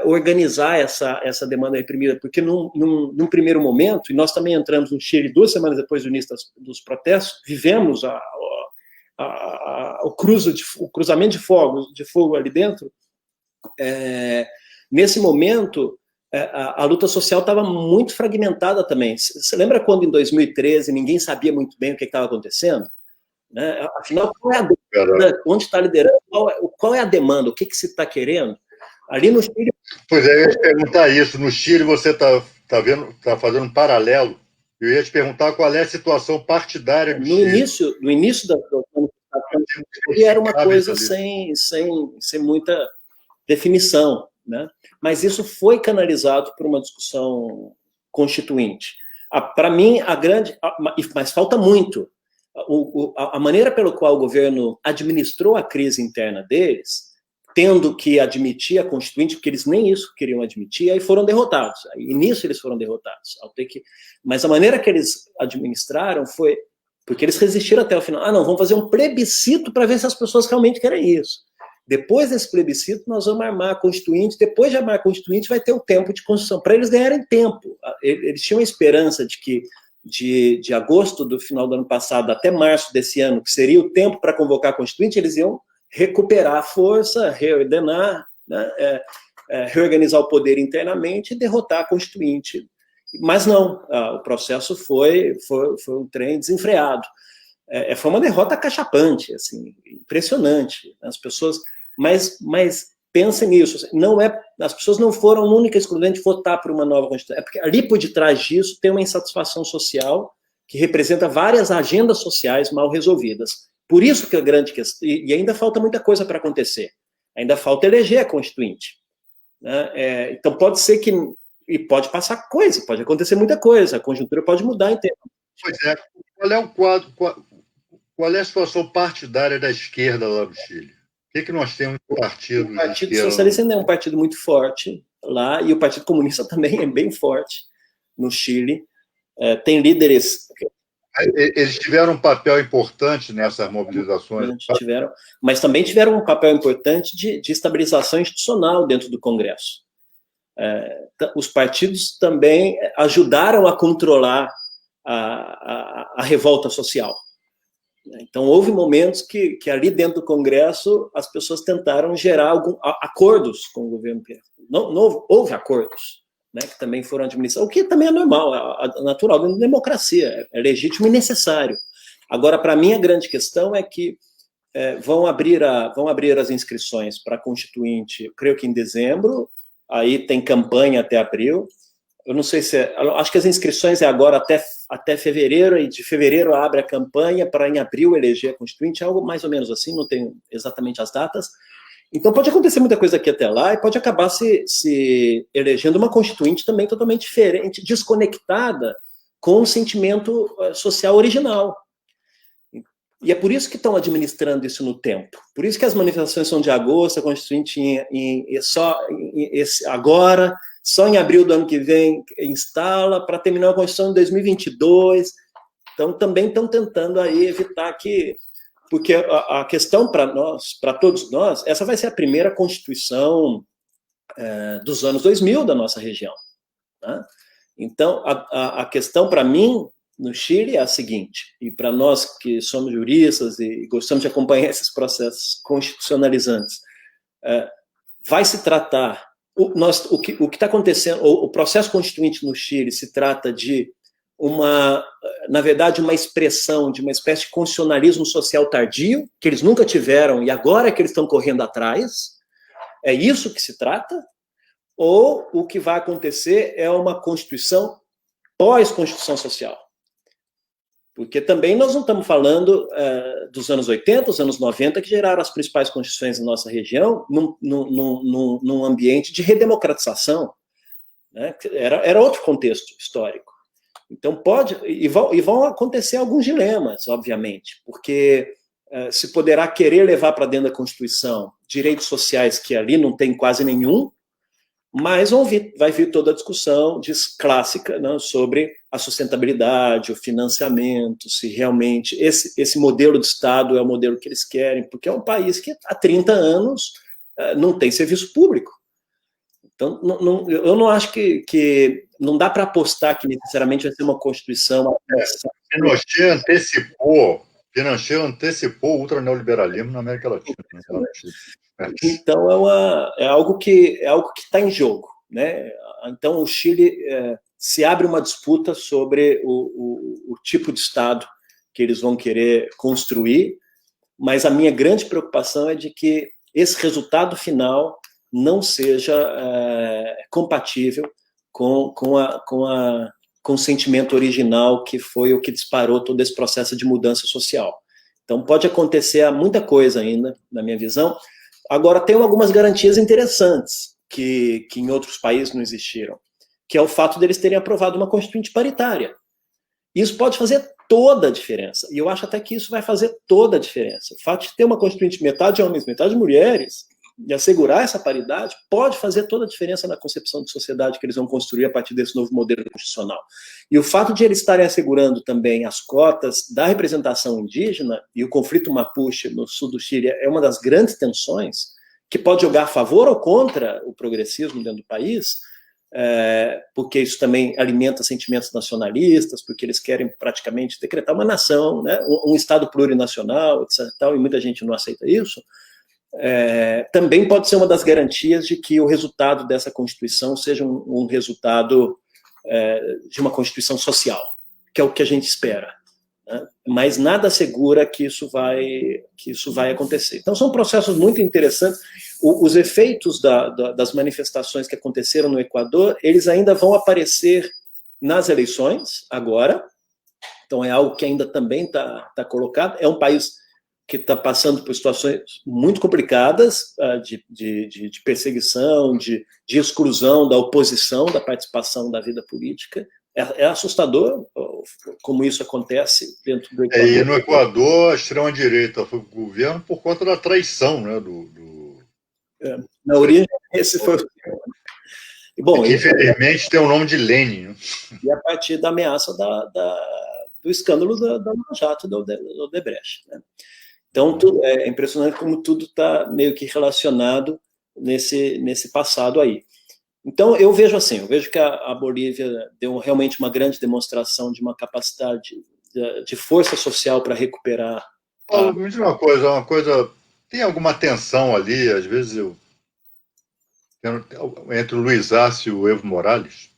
Speaker 2: organizar essa demanda reprimida, porque num primeiro momento, e nós também entramos no Chile 2 semanas depois do início dos protestos, vivemos o cruzamento de fogo ali dentro. Nesse momento, a luta social estava muito fragmentada também. Você lembra quando, em 2013, ninguém sabia muito bem o que estava acontecendo? Né? Afinal, qual é a demanda? Onde está a liderança? Qual é a demanda? O que se está querendo? Ali no Chile...
Speaker 1: Pois é, eu ia te perguntar isso. No Chile, você está fazendo um paralelo. Eu ia te perguntar qual é a situação partidária do Chile.
Speaker 2: No início da era uma coisa sem muita definição, né? Mas isso foi canalizado por uma discussão constituinte. Para mim, mas falta muito. A maneira pela qual o governo administrou a crise interna deles, tendo que admitir a Constituinte, porque eles nem isso queriam admitir, aí foram derrotados. E nisso eles foram derrotados. Mas a maneira que eles administraram foi porque eles resistiram até o final. Não, vamos fazer um plebiscito para ver se as pessoas realmente querem isso. depois desse plebiscito nós vamos armar a Constituinte, depois de armar a Constituinte vai ter o tempo de construção, para eles ganharem tempo. Eles tinham a esperança de que de agosto do final do ano passado até março desse ano, que seria o tempo para convocar a Constituinte, eles iam recuperar a força, reordenar, né, reorganizar o poder internamente e derrotar a Constituinte. Mas não, o processo foi um trem desenfreado. Foi uma derrota cachapante, assim, impressionante. As pessoas, mas pensem nisso, as pessoas não foram única e exclusivamente votar por uma nova Constituição, porque ali por detrás disso tem uma insatisfação social que representa várias agendas sociais mal resolvidas. Por isso que a grande questão, e ainda falta muita coisa para acontecer, ainda falta eleger a Constituinte, né? Então pode ser que, e pode passar coisa, pode acontecer muita coisa, a conjuntura pode mudar em tempo.
Speaker 1: Pois é, qual é o quadro, qual é a situação partidária da esquerda lá no Chile? O que nós temos de partido?
Speaker 2: O Partido Socialista ainda é um partido muito forte lá, e o Partido Comunista também é bem forte no Chile. Tem líderes...
Speaker 1: Eles tiveram um papel importante nessas mobilizações.
Speaker 2: Tiveram, mas também tiveram um papel importante de estabilização institucional dentro do Congresso. Os partidos também ajudaram a controlar a revolta social. Então, houve momentos que ali dentro do Congresso as pessoas tentaram gerar acordos com o governo. Não houve acordos, né, que também foram administrados, o que também é normal, natural dentro da democracia, é legítimo e necessário. Agora, para mim, a grande questão é que vão abrir as inscrições para a Constituinte, creio que em dezembro, aí tem campanha até abril. Eu não sei acho que as inscrições é agora até fevereiro, e de fevereiro abre a campanha para em abril eleger a Constituinte, algo mais ou menos assim, não tenho exatamente as datas. Então pode acontecer muita coisa aqui até lá, e pode acabar se elegendo uma Constituinte também totalmente diferente, desconectada com o sentimento social original. E é por isso que estão administrando isso no tempo. Por isso que as manifestações são de agosto, a Constituinte agora, só em abril do ano que vem instala, para terminar a Constituição em 2022. Então, também estão tentando aí evitar que... Porque a questão para nós, para todos nós, essa vai ser a primeira Constituição dos anos 2000 da nossa região, né? Então, a questão para mim, no Chile, é a seguinte, e para nós que somos juristas e gostamos de acompanhar esses processos constitucionalizantes, vai se tratar... O que está acontecendo, o processo constituinte no Chile se trata de na verdade, uma expressão de uma espécie de constitucionalismo social tardio, que eles nunca tiveram e agora é que eles estão correndo atrás. É isso que se trata? Ou o que vai acontecer é uma Constituição pós-Constituição Social? Porque também nós não estamos falando dos anos 80, dos anos 90, que geraram as principais constituições da nossa região num ambiente de redemocratização, né? Era outro contexto histórico. Então vão acontecer alguns dilemas, obviamente, porque se poderá querer levar para dentro da Constituição direitos sociais que ali não tem quase nenhum, mas vai vir toda a discussão clássica, né, sobre a sustentabilidade, o financiamento, se realmente esse modelo de Estado é o modelo que eles querem, porque é um país que há 30 anos não tem serviço público. Então, eu não acho que não dá para apostar que necessariamente vai ser uma Constituição...
Speaker 1: Pinochet antecipou o ultraneoliberalismo na América Latina.
Speaker 2: Então, é algo que está em jogo, né? Então, o Chile se abre uma disputa sobre o tipo de Estado que eles vão querer construir, mas a minha grande preocupação é de que esse resultado final não seja compatível com o sentimento original, que foi o que disparou todo esse processo de mudança social. Então, pode acontecer muita coisa ainda, na minha visão. Agora, tem algumas garantias interessantes que em outros países não existiram, que é o fato deles terem aprovado uma Constituinte paritária. Isso pode fazer toda a diferença, e eu acho até que isso vai fazer toda a diferença. O fato de ter uma Constituinte metade homens, metade mulheres, e assegurar essa paridade, pode fazer toda a diferença na concepção de sociedade que eles vão construir a partir desse novo modelo constitucional. E o fato de eles estarem assegurando também as cotas da representação indígena, e o conflito Mapuche no sul do Chile é uma das grandes tensões, que pode jogar a favor ou contra o progressismo dentro do país, porque isso também alimenta sentimentos nacionalistas, porque eles querem praticamente decretar uma nação, né, um Estado plurinacional, etc., e muita gente não aceita isso. Também pode ser uma das garantias de que o resultado dessa Constituição seja um resultado de uma Constituição social, que é o que a gente espera, né? Mas nada assegura que isso vai acontecer. Então, são processos muito interessantes. Os efeitos das manifestações que aconteceram no Equador, eles ainda vão aparecer nas eleições, agora. Então, é algo que ainda também está colocado. É um país que está passando por situações muito complicadas de perseguição, de exclusão da oposição, da participação da vida política. É assustador como isso acontece dentro do Equador.
Speaker 1: E no Equador, a extrema-direita foi para o governo por conta da traição, né,
Speaker 2: na origem, esse foi o... Bom,
Speaker 1: que, infelizmente, tem o nome de Lenin. Né?
Speaker 2: E a partir da ameaça do escândalo da Lava Jato, do Odebrecht, né? Então, é impressionante como tudo está meio que relacionado nesse passado aí. Então, eu vejo assim, que a Bolívia deu realmente uma grande demonstração de uma capacidade de força social para recuperar.
Speaker 1: Me diz uma coisa, tem alguma tensão ali, às vezes, entre o Luiz Arce e o Evo Morales?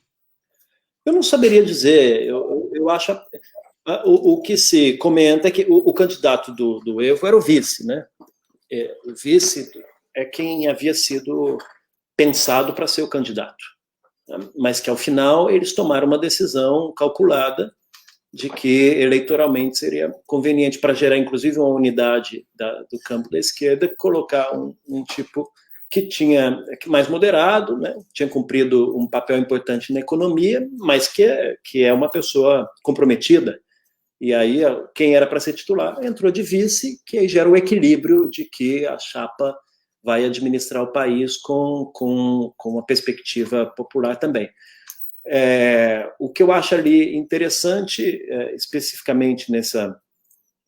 Speaker 2: Eu não saberia dizer, eu acho... O que se comenta é que o candidato do Evo era o vice, né? O vice é quem havia sido pensado para ser o candidato, né? Mas que, ao final, eles tomaram uma decisão calculada de que, eleitoralmente, seria conveniente para gerar, inclusive, uma unidade do campo da esquerda, colocar um tipo que mais moderado, né? Tinha cumprido um papel importante na economia, mas que é uma pessoa comprometida. E aí, quem era para ser titular entrou de vice, que aí gera o equilíbrio de que a chapa vai administrar o país com uma perspectiva popular também. O que eu acho ali interessante, especificamente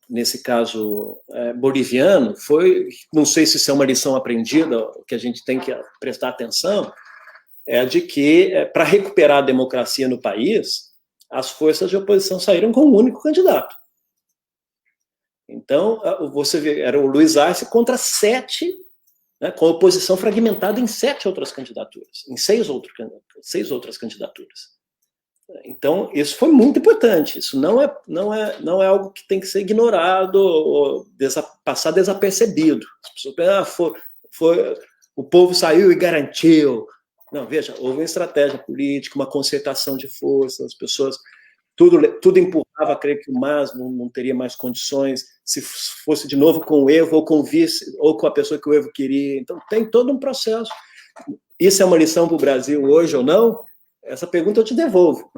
Speaker 2: nesse caso boliviano, foi, não sei se isso é uma lição aprendida, que a gente tem que prestar atenção, é de que, para recuperar a democracia no país, as forças de oposição saíram com um único candidato. Então, você vê, era o Luiz Arce contra 7, né, com a oposição fragmentada em 7 outras candidaturas, em 6 outras candidaturas. Então, isso foi muito importante. Isso não é algo que tem que ser ignorado ou passar desapercebido. As pessoas pensam, o povo saiu e garantiu. Não, veja, houve uma estratégia política, uma concertação de forças, as pessoas, tudo empurrava a crer que o MAS não teria mais condições, se fosse de novo com o Evo, ou com o vice, ou com a pessoa que o Evo queria. Então, tem todo um processo. Isso é uma lição para o Brasil hoje ou não? Essa pergunta eu te devolvo.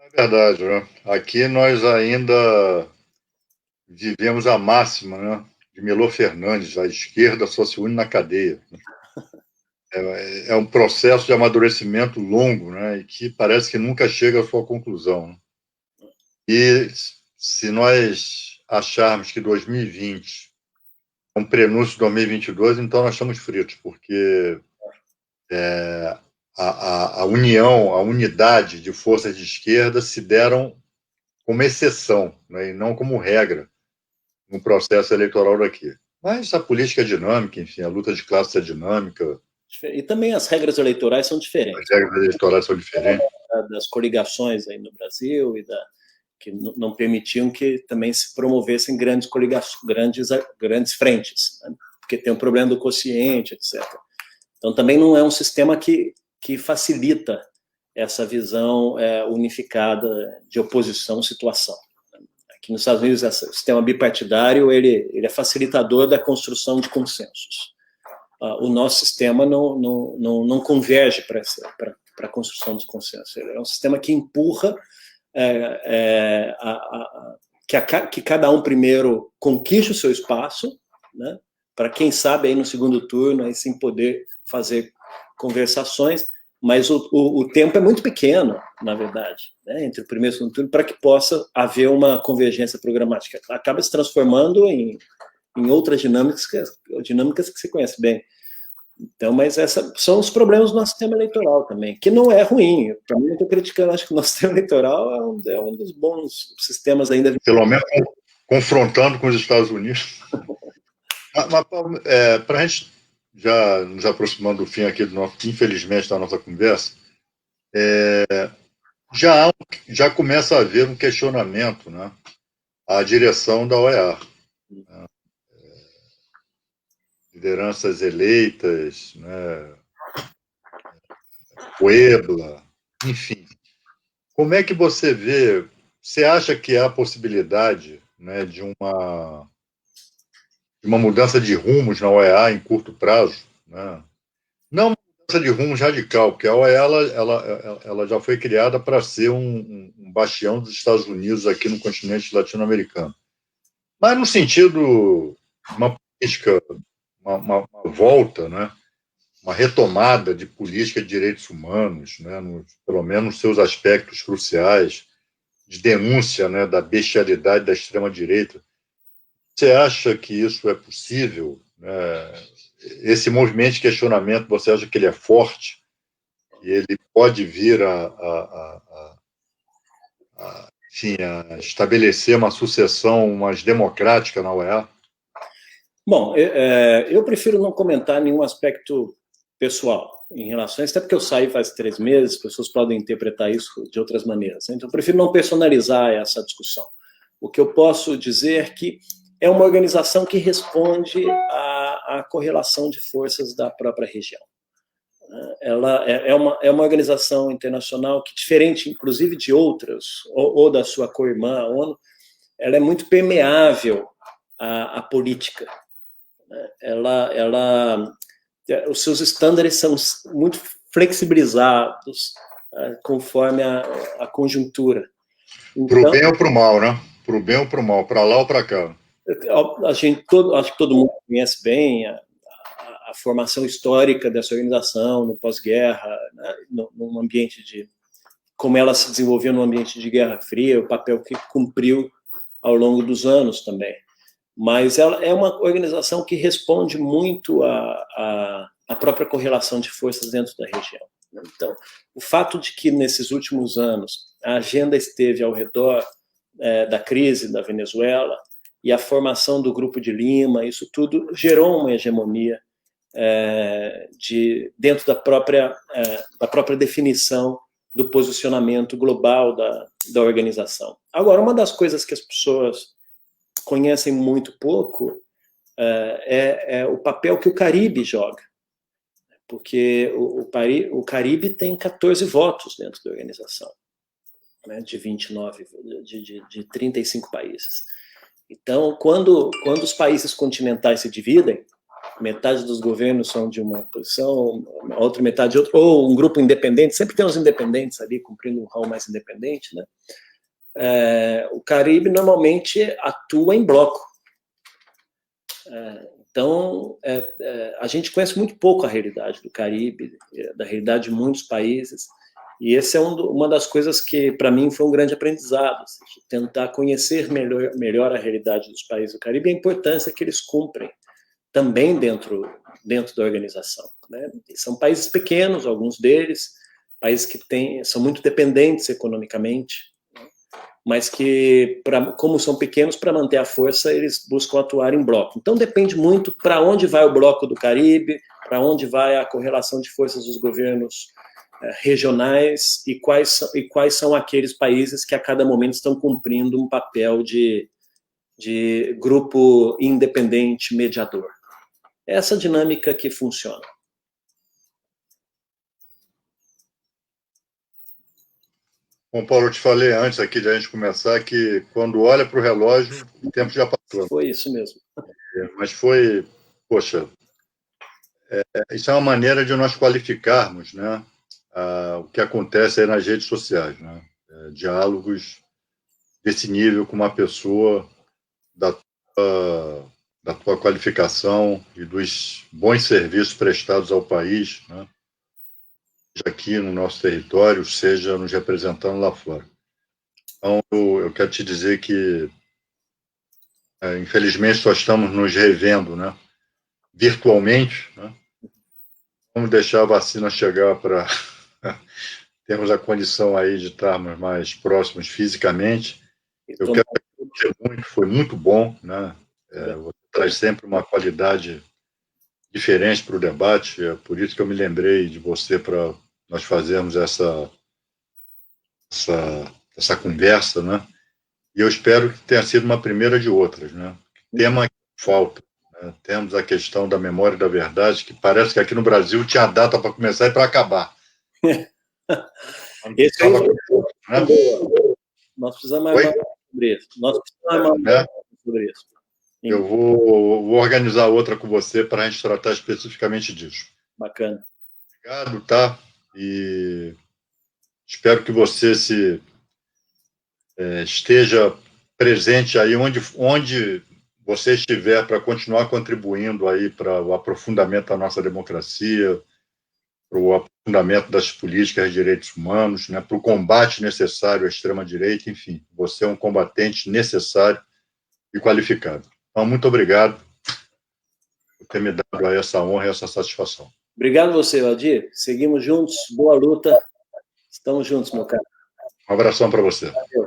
Speaker 1: É verdade, né? Aqui nós ainda vivemos a máxima, né, de Milor Fernandes: a esquerda só se une na cadeia. É um processo de amadurecimento longo, né, e que parece que nunca chega à sua conclusão, né? E se nós acharmos que 2020 é um prenúncio de 2022, então nós estamos fritos, porque a união, a unidade de forças de esquerda se deram como exceção, né, e não como regra no processo eleitoral daqui. Mas a política é dinâmica, enfim, a luta de classe é dinâmica.
Speaker 2: E também as regras eleitorais são diferentes.
Speaker 1: As regras eleitorais são diferentes.
Speaker 2: Das coligações aí no Brasil, que não permitiam que também se promovessem grandes coligações, grandes frentes, né? Porque tem o problema do quociente, etc. Então, também não é um sistema que facilita essa visão unificada de oposição-situação. Aqui nos Estados Unidos, esse sistema bipartidário ele é facilitador da construção de consensos. O nosso sistema não converge para a construção dos consensos. Ele é um sistema que empurra que cada um primeiro conquiste o seu espaço, né, para quem sabe aí no segundo turno aí sim poder fazer conversações, mas o tempo é muito pequeno, na verdade, né, entre o primeiro e o segundo turno, para que possa haver uma convergência programática. Acaba se transformando em em outras dinâmicas que você conhece bem. Então, mas esses são os problemas do nosso sistema eleitoral também, que não é ruim. Para mim, eu estou criticando, acho que o nosso sistema eleitoral é um dos bons sistemas ainda.
Speaker 1: Pelo menos confrontando com os Estados Unidos. Mas para a gente já nos aproximando do fim aqui, infelizmente, da nossa conversa, já começa a haver um questionamento, né, à direção da OEA. Né, lideranças eleitas, né, Puebla, enfim. Como é que você vê? Você acha que há possibilidade, né, de uma mudança de rumos na OEA em curto prazo? Né? Não uma mudança de rumos radical, porque a OEA ela já foi criada para ser um bastião dos Estados Unidos aqui no continente latino-americano. Mas no sentido, uma política, uma volta, né? Uma retomada de política de direitos humanos, né? Pelo menos nos seus aspectos cruciais, de denúncia, né, da bestialidade da extrema-direita. Você acha que isso é possível? Esse movimento de questionamento, você acha que ele é forte? E ele pode vir enfim, a estabelecer uma sucessão mais democrática na OEA?
Speaker 2: Bom, eu prefiro não comentar nenhum aspecto pessoal em relação a isso, até porque eu saí faz 3 meses, pessoas podem interpretar isso de outras maneiras. Então, eu prefiro não personalizar essa discussão. O que eu posso dizer é que é uma organização que responde à correlação de forças da própria região. Ela é uma organização internacional que, diferente, inclusive, de outras, ou da sua co-irmã, a ONU, ela é muito permeável à política. Os seus estándares são muito flexibilizados conforme a conjuntura.
Speaker 1: Então, para o bem ou para o mal, né? Para o bem ou para o mal, para lá ou para cá.
Speaker 2: Acho que todo mundo conhece bem a formação histórica dessa organização no pós-guerra, né, num ambiente de como ela se desenvolveu no ambiente de Guerra Fria, o papel que cumpriu ao longo dos anos também. Mas ela é uma organização que responde muito à própria correlação de forças dentro da região. Então, o fato de que nesses últimos anos a agenda esteve ao redor da crise da Venezuela e a formação do Grupo de Lima, isso tudo gerou uma hegemonia dentro da própria definição do posicionamento global da organização. Agora, uma das coisas que as pessoas conhecem muito pouco é o papel que o Caribe joga, porque o Caribe tem 14 votos dentro da organização, né, de 29, de 35 países. Então, quando os países continentais se dividem, metade dos governos são de uma posição, a outra metade de outra, ou um grupo independente, sempre tem os independentes ali, cumprindo um rol mais independente, né? O Caribe normalmente atua em bloco. Então, a gente conhece muito pouco a realidade do Caribe, da realidade de muitos países, e essa é uma das coisas que, para mim, foi um grande aprendizado, tentar conhecer melhor a realidade dos países do Caribe e a importância que eles cumprem também dentro da organização. Né? São países pequenos, alguns deles, países que são muito dependentes economicamente, mas que, como são pequenos, para manter a força, eles buscam atuar em bloco. Então, depende muito para onde vai o bloco do Caribe, para onde vai a correlação de forças dos governos regionais e quais são aqueles países que a cada momento estão cumprindo um papel de grupo independente mediador. Essa dinâmica que funciona.
Speaker 1: Bom, Paulo, eu te falei antes aqui de a gente começar que quando olha para o relógio, o tempo já passou.
Speaker 2: Foi isso mesmo.
Speaker 1: Mas foi, poxa, isso é uma maneira de nós qualificarmos, né, o que acontece aí nas redes sociais, né? Diálogos desse nível com uma pessoa da tua qualificação e dos bons serviços prestados ao país, né? Seja aqui no nosso território, seja nos representando lá fora. Então, eu quero te dizer que Infelizmente, só estamos nos revendo, né, virtualmente, né? Vamos deixar a vacina chegar para termos a condição aí de estarmos mais próximos fisicamente. Eu quero agradecer muito, foi muito bom, né? Você traz sempre uma qualidade diferente para o debate, é por isso que eu me lembrei de você para nós fazermos essa conversa, né? E eu espero que tenha sido uma primeira de outras, né? Tema que falta, né? Temos a questão da memória e da verdade, que parece que aqui no Brasil tinha data para começar e para acabar.
Speaker 2: Esse é o...
Speaker 1: né?
Speaker 2: Nós precisamos mais sobre isso. Nós precisamos mais sobre isso.
Speaker 1: Eu vou organizar outra com você para a gente tratar especificamente disso.
Speaker 2: Bacana.
Speaker 1: Obrigado, tá? E espero que você esteja presente aí onde você estiver para continuar contribuindo aí para o aprofundamento da nossa democracia, para o aprofundamento das políticas de direitos humanos, né, para o combate necessário à extrema-direita, enfim, você é um combatente necessário e qualificado. Então, muito obrigado por ter me dado aí essa honra e essa satisfação.
Speaker 2: Obrigado a você, Valdir. Seguimos juntos. Boa luta. Estamos juntos, meu cara.
Speaker 1: Um abração para você.
Speaker 2: Valeu.